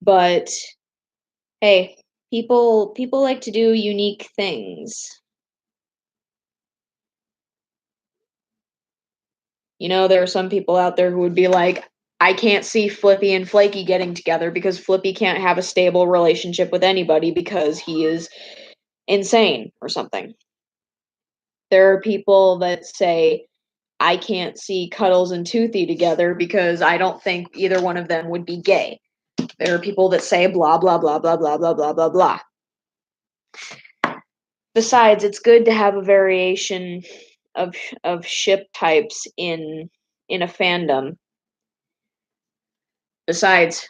but hey, people like to do unique things. You know, there are some people out there who would be like, I can't see Flippy and Flaky getting together because Flippy can't have a stable relationship with anybody because he is insane or something. There are people that say, I can't see Cuddles and Toothy together because I don't think either one of them would be gay. There are people that say blah, blah, blah, blah, blah, blah, blah, blah, blah. Besides, it's good to have a variation of ship types in a fandom. Besides,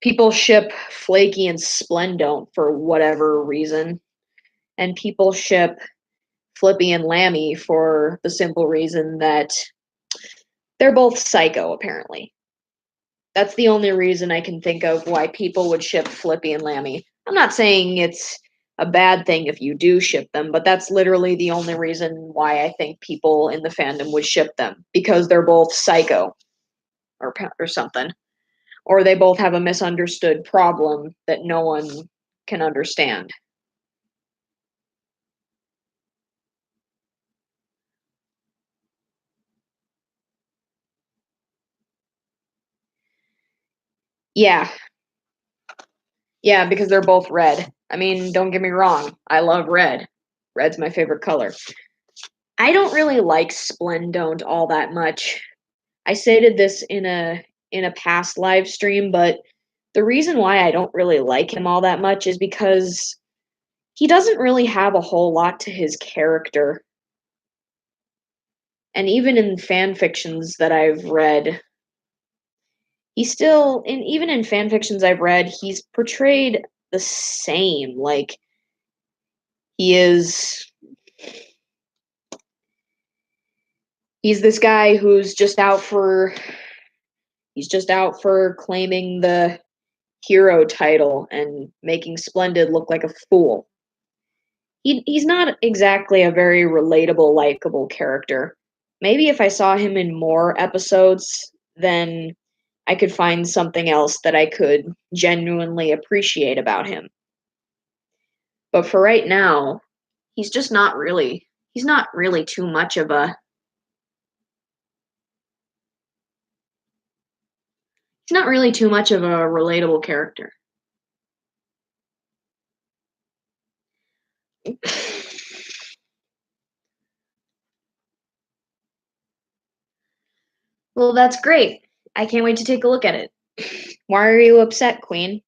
people ship Flaky and Splendont for whatever reason, and people ship Flippy and Lammy for the simple reason that they're both psycho, apparently. That's the only reason I can think of why people would ship Flippy and Lammy. I'm not saying it's a bad thing if you do ship them, but that's literally the only reason why I think people in the fandom would ship them, because they're both psycho or something. Or they both have a misunderstood problem that no one can understand. Yeah. Yeah, because they're both red. I mean, don't get me wrong. I love red. Red's my favorite color. I don't really like Splendont all that much. I stated this in a past live stream, but the reason why I don't really like him all that much is because he doesn't really have a whole lot to his character. And even in fan fictions that I've read, even in fan fictions I've read, he's portrayed the same. Like he is he's this guy who's just out for claiming the hero title and making Splendid look like a fool. He's not exactly a very relatable, likable character. Maybe if I saw him in more episodes, then I could find something else that I could genuinely appreciate about him. But for right now, he's just not really he's not really too much of a he's not really too much of a relatable character. Well, that's great. I can't wait to take a look at it. Why are you upset, Queen?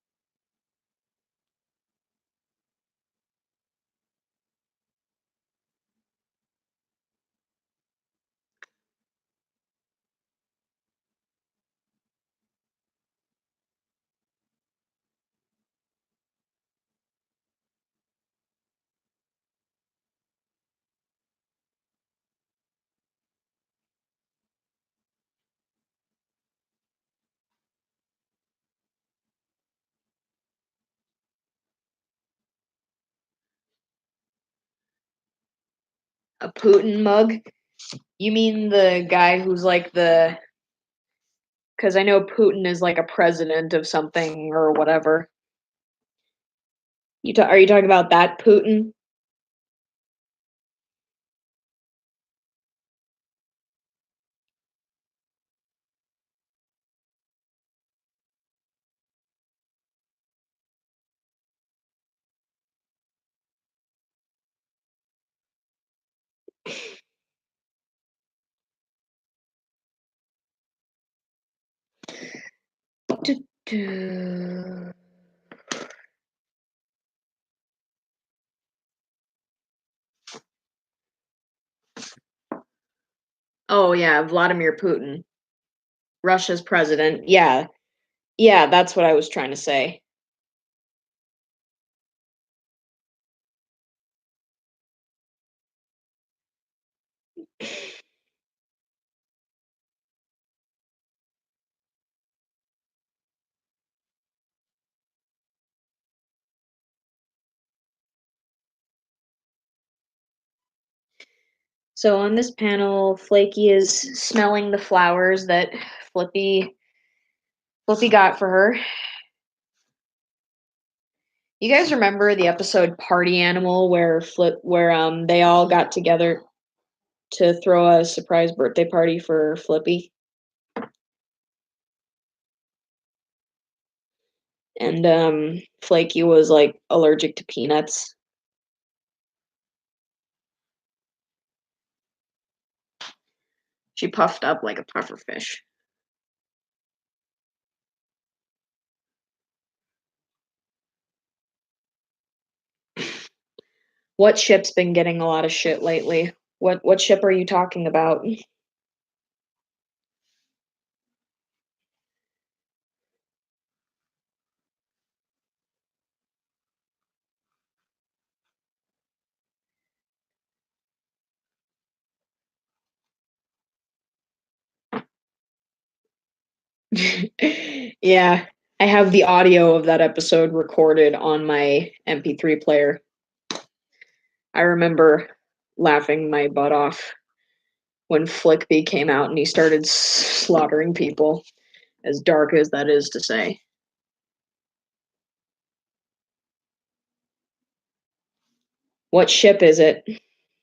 A Putin mug? You mean the guy who's like the? Because I know Putin is like a president of something or whatever. Are you talking about that Putin? Oh yeah, Vladimir Putin, Russia's president. Yeah, yeah, that's what I was trying to say. So on this panel, Flaky is smelling the flowers that Flippy got for her. You guys remember the episode Party Animal where they all got together to throw a surprise birthday party for Flippy? And Flaky was like allergic to peanuts. She puffed up like a pufferfish. What ship's been getting a lot of shit lately? What ship are you talking about? Yeah, I have the audio of that episode recorded on my MP3 player. I remember laughing my butt off when Flickby came out and he started slaughtering people, as dark as that is to say. What ship is it?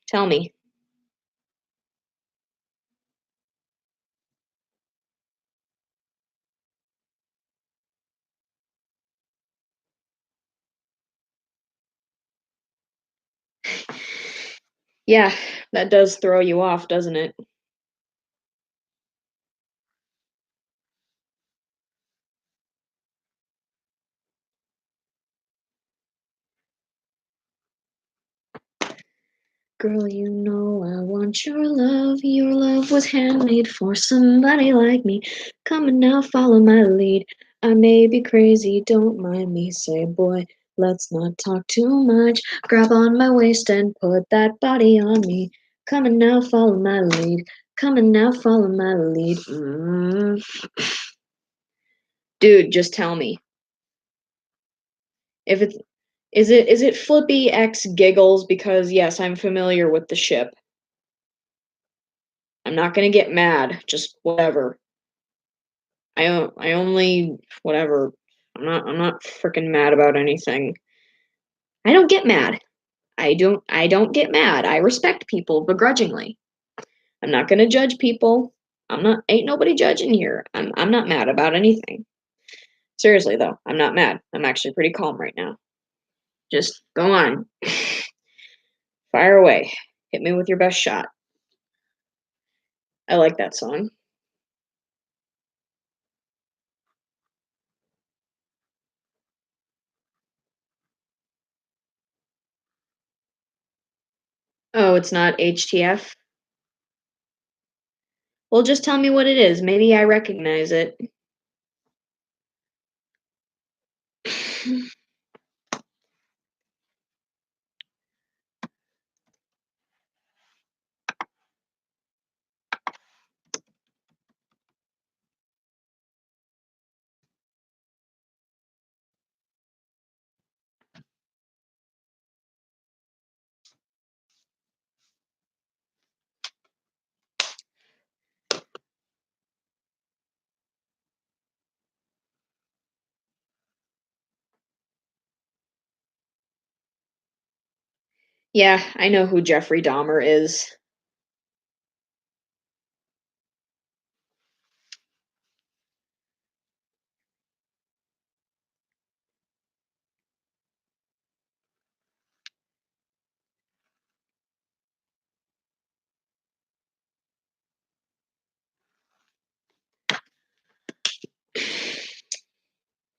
Tell me. Yeah, that does throw you off, doesn't it? Girl, you know I want your love. Your love was handmade for somebody like me. Come on now, follow my lead. I may be crazy, don't mind me. Say, boy, let's not talk too much. Grab on my waist and put that body on me. Come on now, follow my lead. Come on now, follow my lead. Dude, just tell me. If it's is it Flippy X Giggles? Because yes, I'm familiar with the ship. I'm not gonna get mad. Just whatever. I only whatever. I'm not freaking mad about anything. I don't get mad. I don't get mad. I respect people begrudgingly. I'm not gonna judge people. Ain't nobody judging here. I'm not mad about anything. Seriously though, I'm not mad. I'm actually pretty calm right now. Just go on. Fire away. Hit me with your best shot. I like that song. Oh, it's not HTF? Well, just tell me what it is. Maybe I recognize it. Yeah, I know who Jeffrey Dahmer is.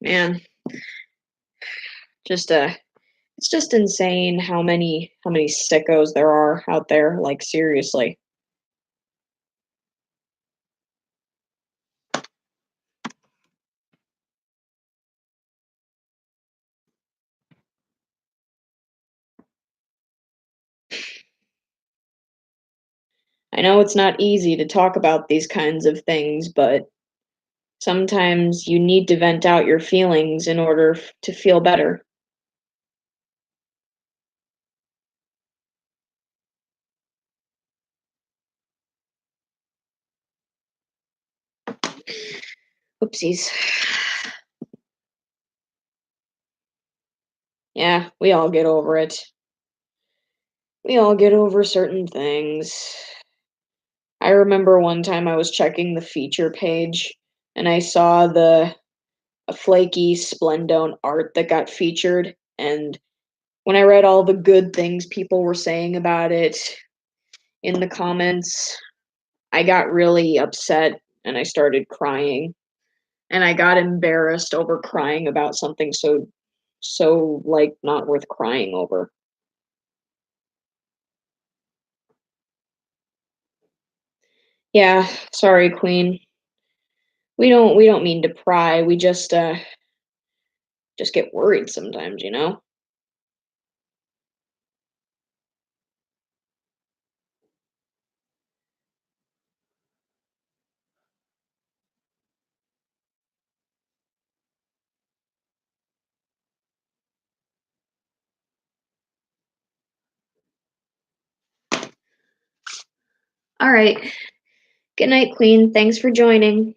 Man, just it's just insane how many sickos there are out there, like seriously. I know it's not easy to talk about these kinds of things, but sometimes you need to vent out your feelings in order to feel better. Oopsies. Yeah, we all get over it. We all get over certain things. I remember one time I was checking the feature page and I saw a flaky Splendone art that got featured, and when I read all the good things people were saying about it in the comments, I got really upset and I started crying. And I got embarrassed over crying about something so like not worth crying over. Yeah, sorry, Queen. We don't mean to pry. We just get worried sometimes, you know? All right. Good night, Queen. Thanks for joining.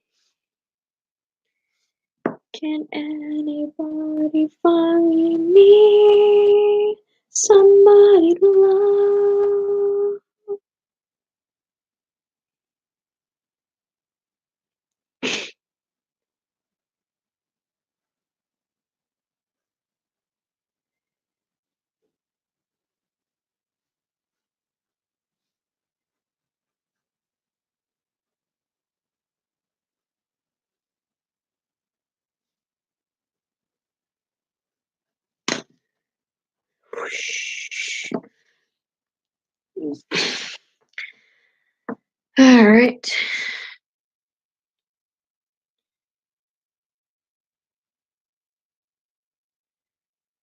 Can anybody find me somebody to love? All right.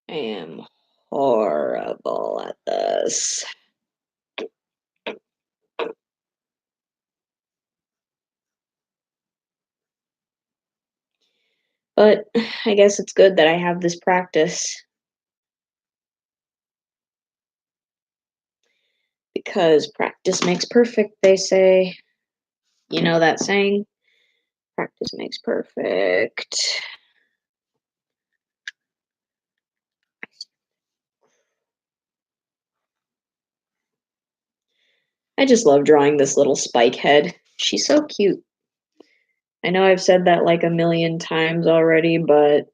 I am horrible at this. But I guess it's good that I have this practice. Because practice makes perfect, they say. You know that saying? Practice makes perfect. I just love drawing this little spike head. She's so cute. I know I've said that like a million times already, but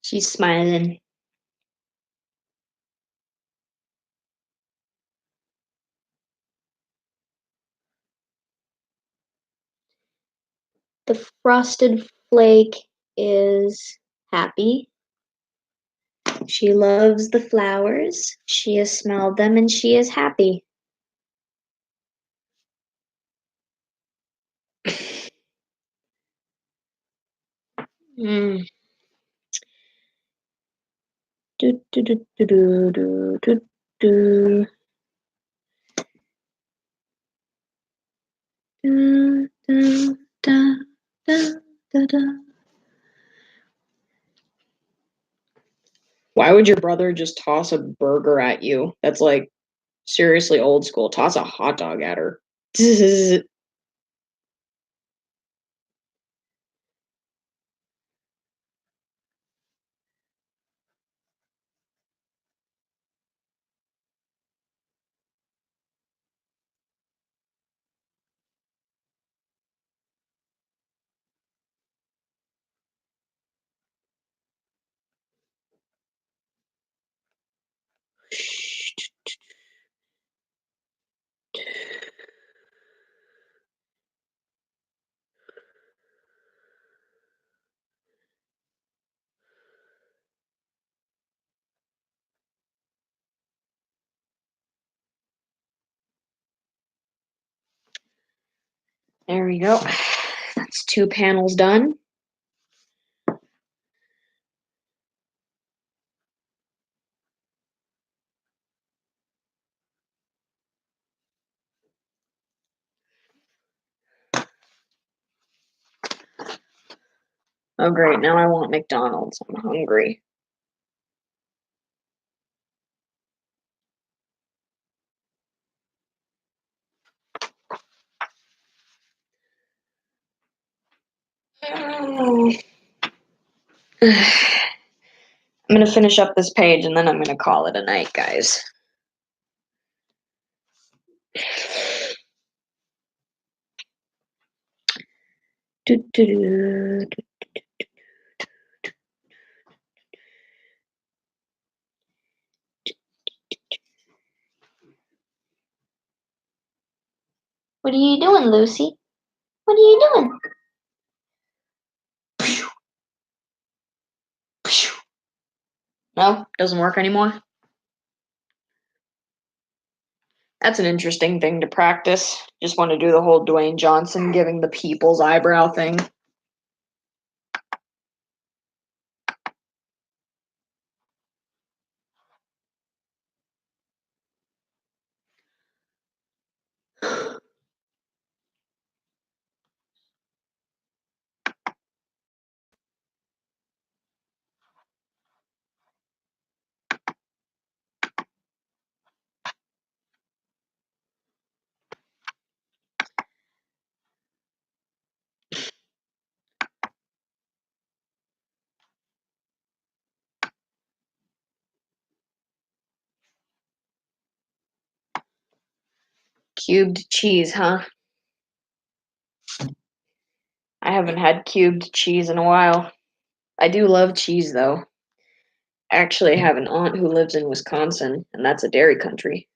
she's smiling. The frosted flake is happy. She loves the flowers. She has smelled them and she is happy. Mm. Do, do, do, do, do, do, do, do. Da, da, da, da, da, da. Why would your brother just toss a burger at you? That's like seriously old school. Toss a hot dog at her. There we go. That's 2 panels done. Oh great, now I want McDonald's. I'm hungry. I'm gonna finish up this page and then I'm gonna call it a night, guys. What are you doing, Lucy? What are you doing? No, doesn't work anymore. That's an interesting thing to practice. Just want to do the whole Dwayne Johnson giving the people's eyebrow thing. Cubed cheese, huh? I haven't had cubed cheese in a while. I do love cheese, though. I actually have an aunt who lives in Wisconsin, and that's a dairy country.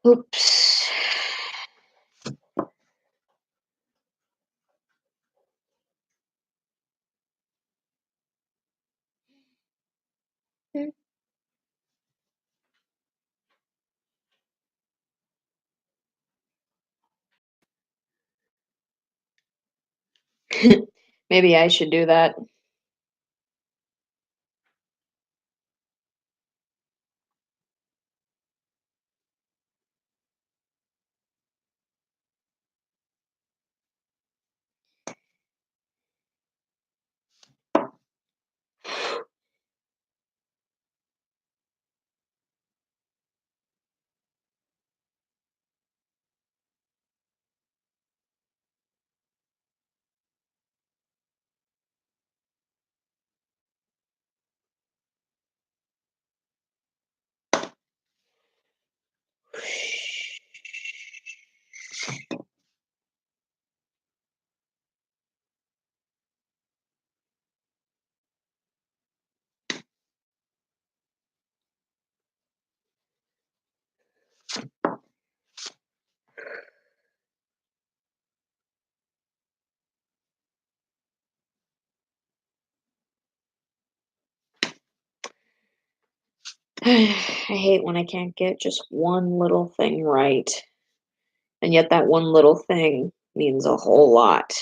Oops. Maybe I should do that. I hate when I can't get just one little thing right. And yet that one little thing means a whole lot.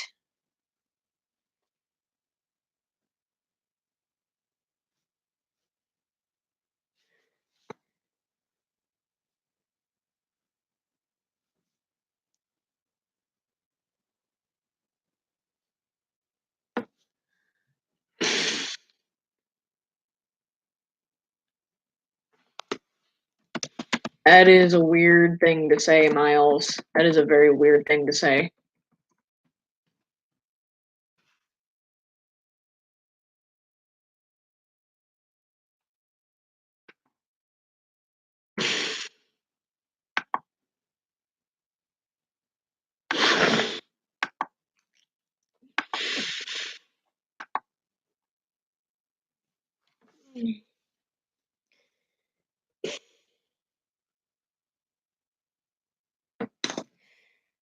That is a weird thing to say, Miles. That is a very weird thing to say.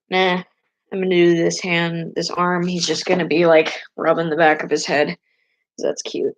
Nah, I'm gonna do this arm. He's just gonna be like rubbing the back of his head. That's cute.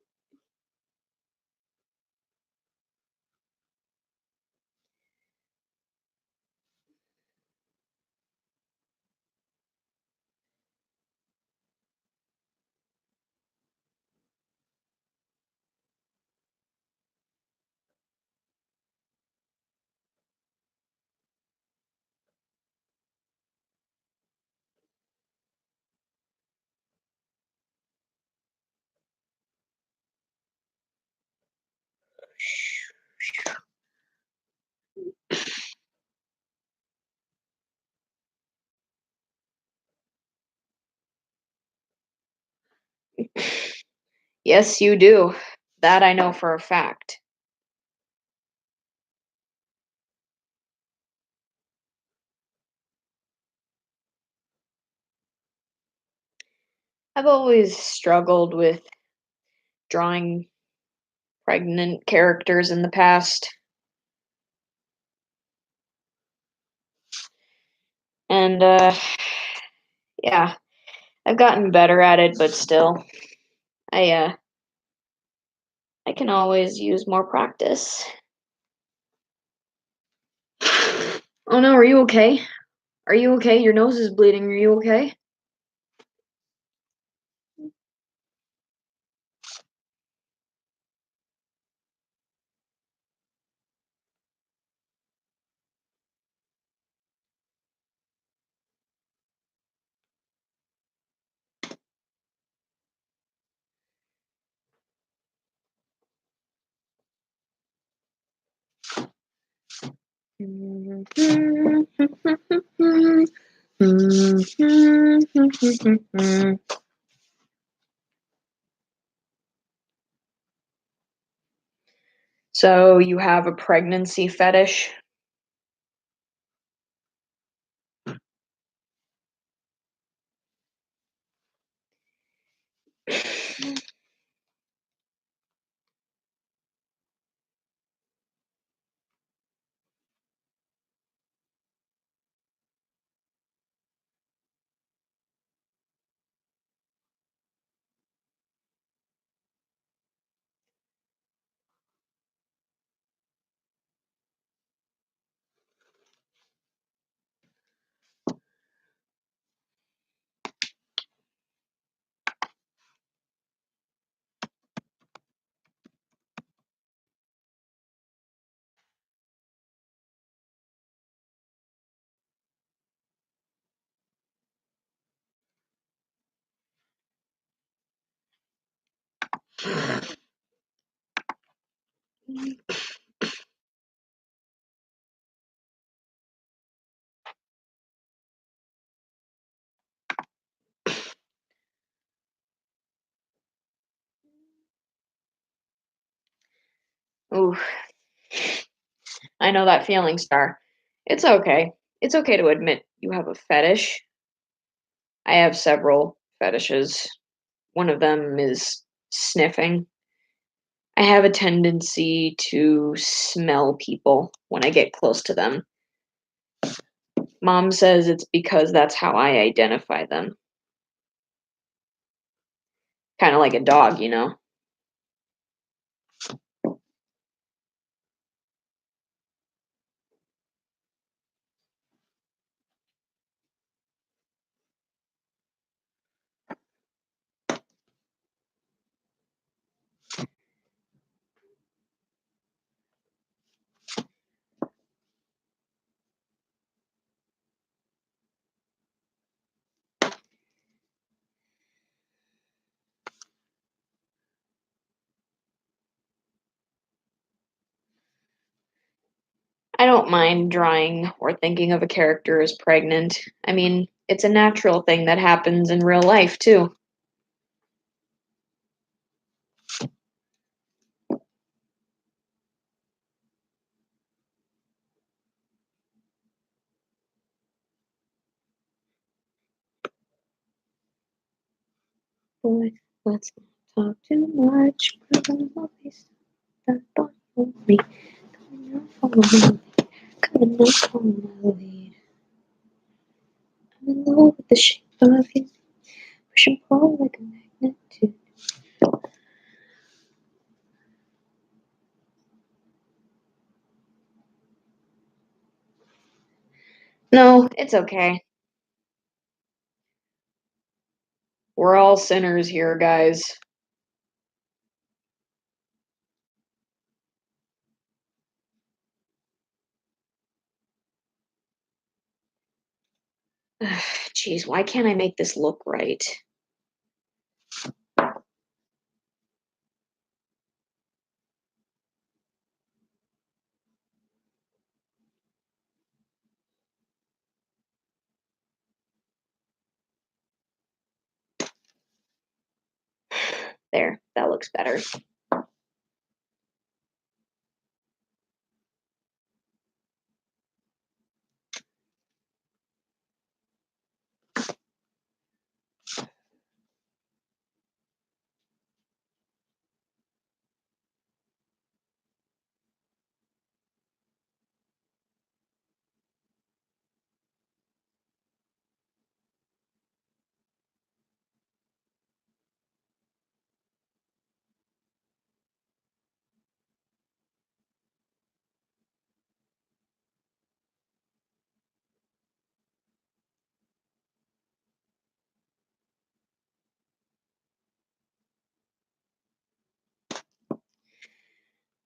Yes, you do. That I know for a fact. I've always struggled with drawing pregnant characters in the past. And yeah, I've gotten better at it, but still I can always use more practice. Oh no, are you okay? Are you okay? Your nose is bleeding. Are you okay? So you have a pregnancy fetish? Ooh, I know that feeling, Star. It's okay. It's okay to admit you have a fetish. I have several fetishes. One of them is sniffing. I have a tendency to smell people when I get close to them. Mom says it's because that's how I identify them. Kind of like a dog, you know? I don't mind drawing or thinking of a character as pregnant. I mean, it's a natural thing that happens in real life, too. Boy, let's not talk too much. Come on, that boy won't be coming out, follow me. Coming out, follow my lead. in love with the shape of his push and pull like a magnet too. No, it's okay. We're all sinners here, guys. Jeez, why can't I make this look right? There, that looks better.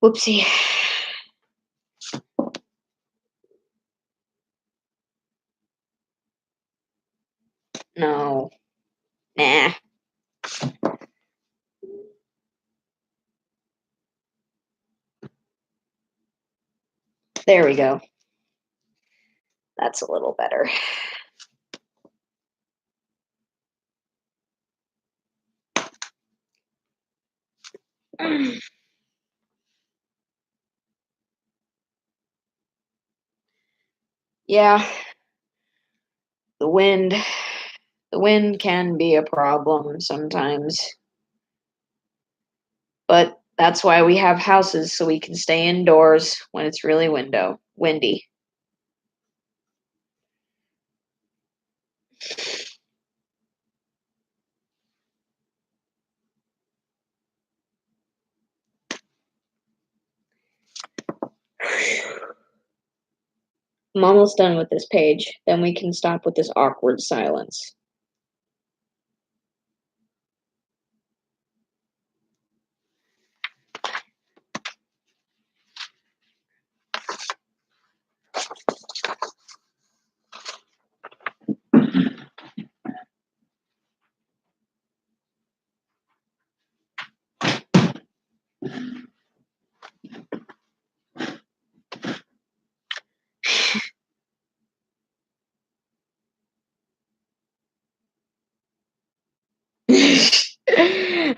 Whoopsie. No. Nah. There we go. That's a little better. Yeah, the wind. The wind can be a problem sometimes. But that's why we have houses, so we can stay indoors when it's really windy. I'm almost done with this page. Then we can stop with this awkward silence.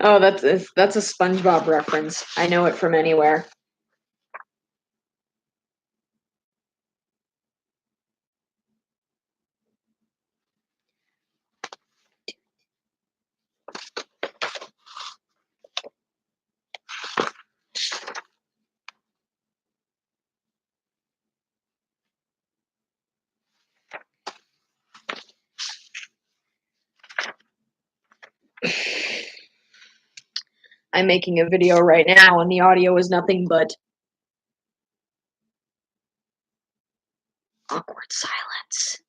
Oh, that's a SpongeBob reference. I know it from anywhere. I'm making a video right now, and the audio is nothing but awkward silence.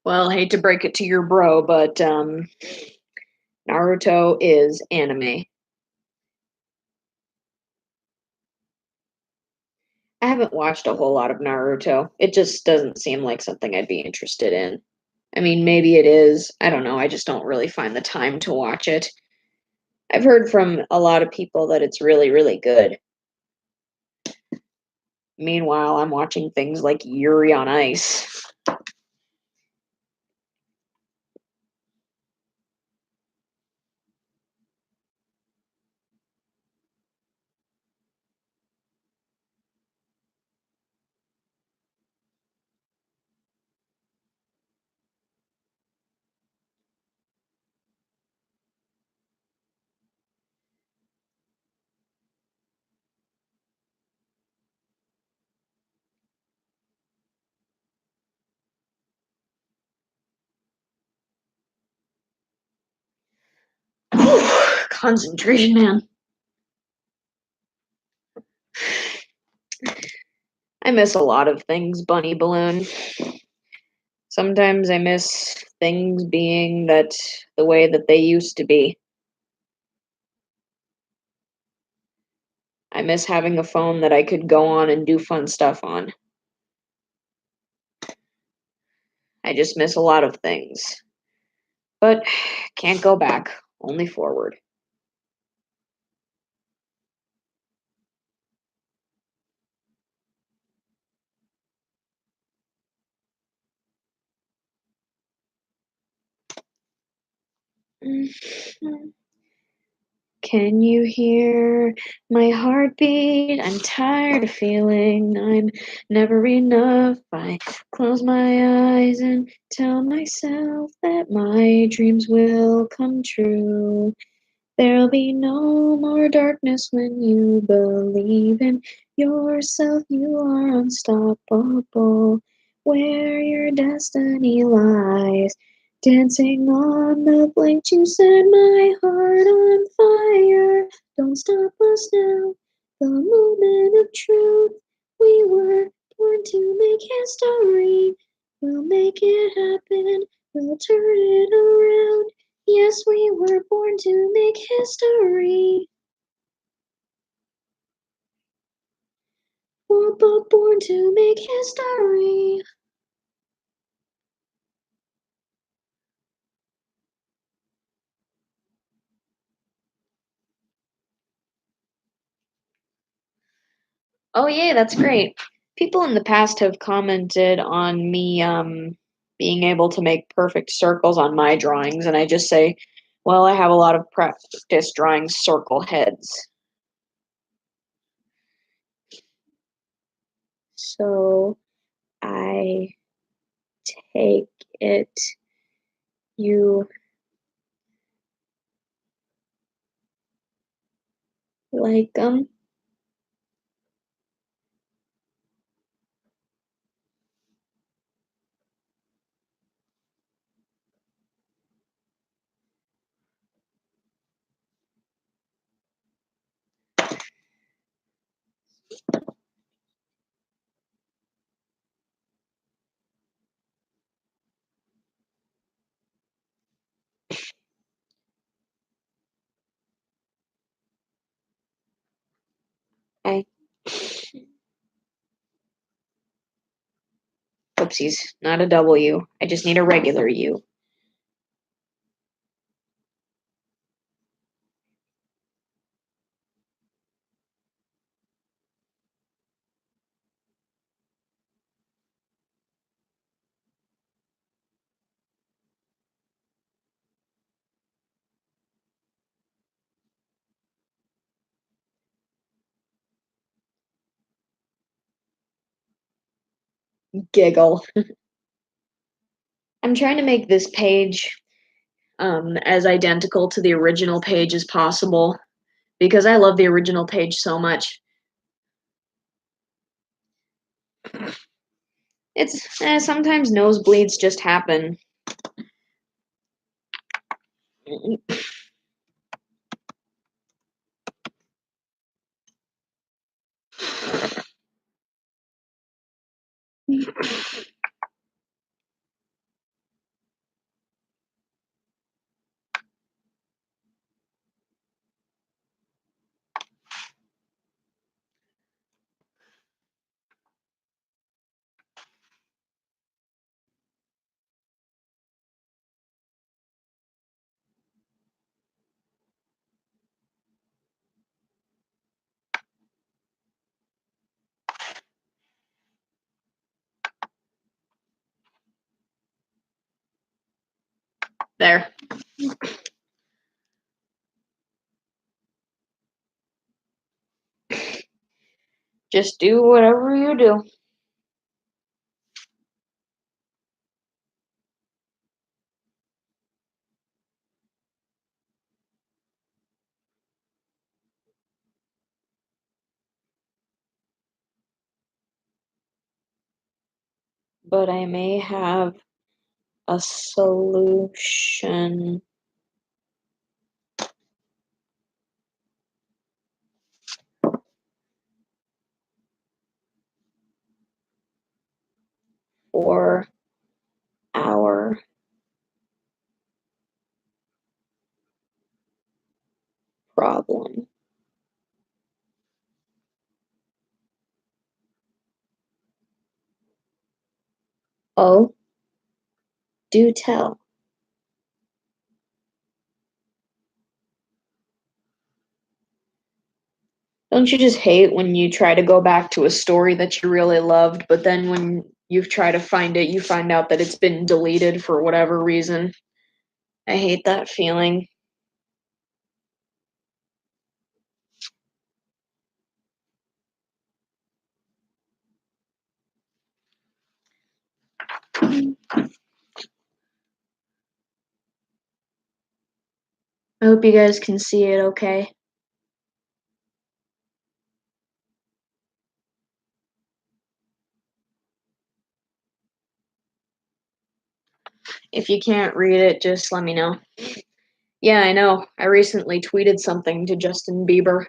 Well, hate to break it to your bro, but Naruto is anime. I haven't watched a whole lot of Naruto. It just doesn't seem like something I'd be interested in. I mean, maybe it is. I don't know. I just don't really find the time to watch it. I've heard from a lot of people that it's really, really good. Meanwhile, I'm watching things like Yuri on Ice. Concentration, man. I miss a lot of things, Bunny Balloon. Sometimes I miss things being that the way that they used to be. I miss having a phone that I could go on and do fun stuff on. I just miss a lot of things. But can't go back, only forward. Can you hear my heartbeat? I'm tired of feeling I'm never enough. I close my eyes and tell myself that my dreams will come true. There'll be no more darkness when you believe in yourself. You are unstoppable. Where your destiny lies. Dancing on the blink, you set my heart on fire. Don't stop us now. The moment of truth. We were born to make history. We'll make it happen. We'll turn it around. Yes, we were born to make history. We're born to make history. Oh, yeah, that's great. People in the past have commented on me being able to make perfect circles on my drawings, and I just say, well, I have a lot of practice drawing circle heads. So I take it you like them. I Oopsies, not a W. I just need a regular U. Giggle. I'm trying to make this page as identical to the original page as possible because I love the original page so much. It's sometimes nosebleeds just happen. There. Just do whatever you do. But I may have a solution. For our problem. Oh, do tell. Don't you just hate when you try to go back to a story that you really loved, but then when you try to find it, you find out that it's been deleted for whatever reason? I hate that feeling. I hope you guys can see it okay. If you can't read it, just let me know. Yeah, I know. I recently tweeted something to Justin Bieber.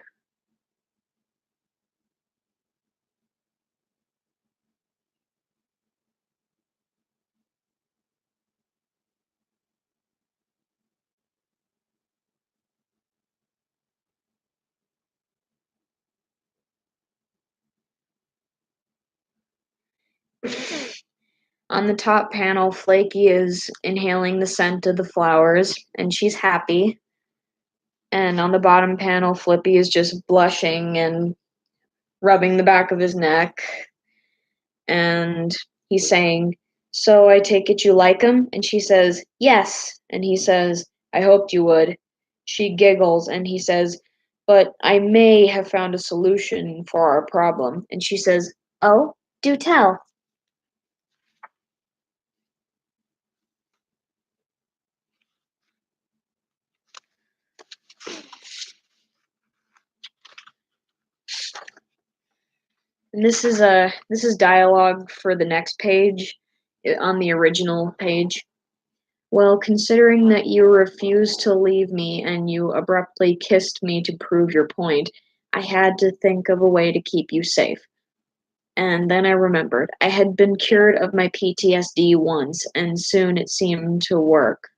On the top panel, Flaky is inhaling the scent of the flowers, and she's happy. And on the bottom panel, Flippy is just blushing and rubbing the back of his neck. And he's saying, "So I take it you like him?" And she says, "Yes." And he says, "I hoped you would." She giggles, and he says, "But I may have found a solution for our problem." And she says, "Oh, do tell." And this is dialogue for the next page on the original page. "Well, considering that you refused to leave me and you abruptly kissed me to prove your point, I had to think of a way to keep you safe. And then I remembered. I had been cured of my PTSD once, and soon it seemed to work.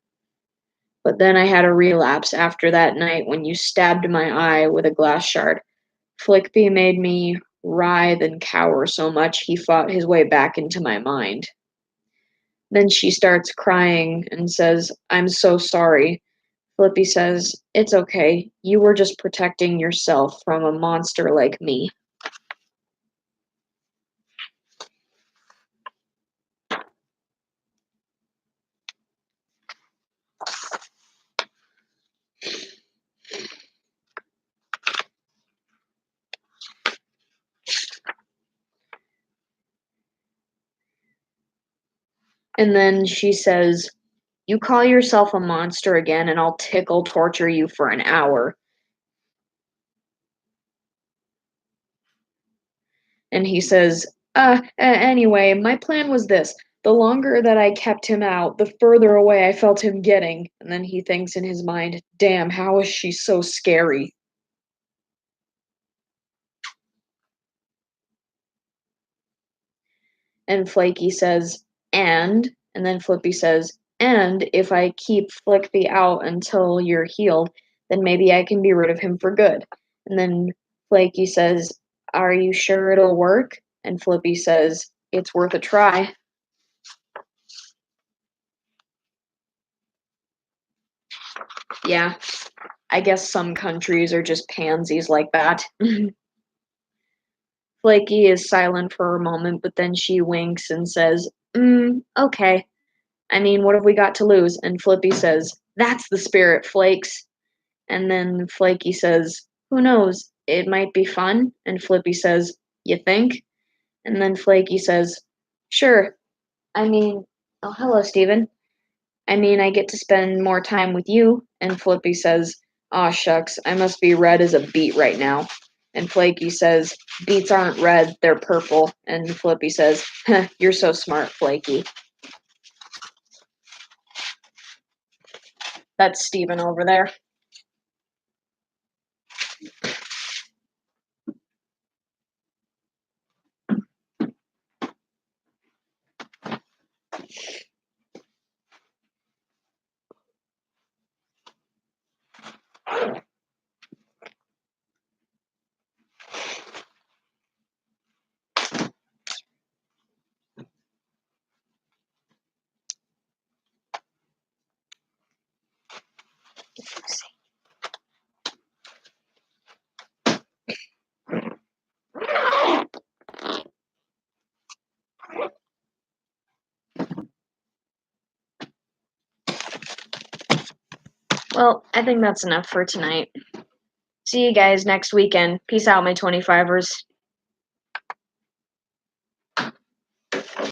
But then I had a relapse after that night when you stabbed my eye with a glass shard. Flickby made me writhe and cower so much he fought his way back into my mind." Then she starts crying and says, "I'm so sorry." Flippy says, "It's okay. You were just protecting yourself from a monster like me." And then she says, "You call yourself a monster again, and I'll tickle torture you for an hour." And he says, Anyway, my plan was this. The longer that I kept him out, the further away I felt him getting." And then he thinks in his mind, "Damn, how is she so scary?" And Flaky says, and then Flippy says, "And if I keep Flippy out until you're healed, then maybe I can be rid of him for good." And then Flaky says, "Are you sure it'll work?" And Flippy says, "It's worth a try." Yeah, I guess some countries are just pansies like that. Flaky is silent for a moment, but then she winks and says, okay." I mean, what have we got to lose? And Flippy says, that's the spirit, Flakes. And then Flaky says, who knows? It might be fun. And Flippy says, you think? And then Flaky says, sure. I mean, oh, hello, Steven. I mean, I get to spend more time with you. And Flippy says, aw, shucks, I must be red as a beet right now. And Flaky says, beets aren't red, they're purple. And Flippy says, huh, you're so smart, Flaky. That's Steven over there. Well, I think that's enough for tonight. See you guys next weekend. Peace out, my 25ers.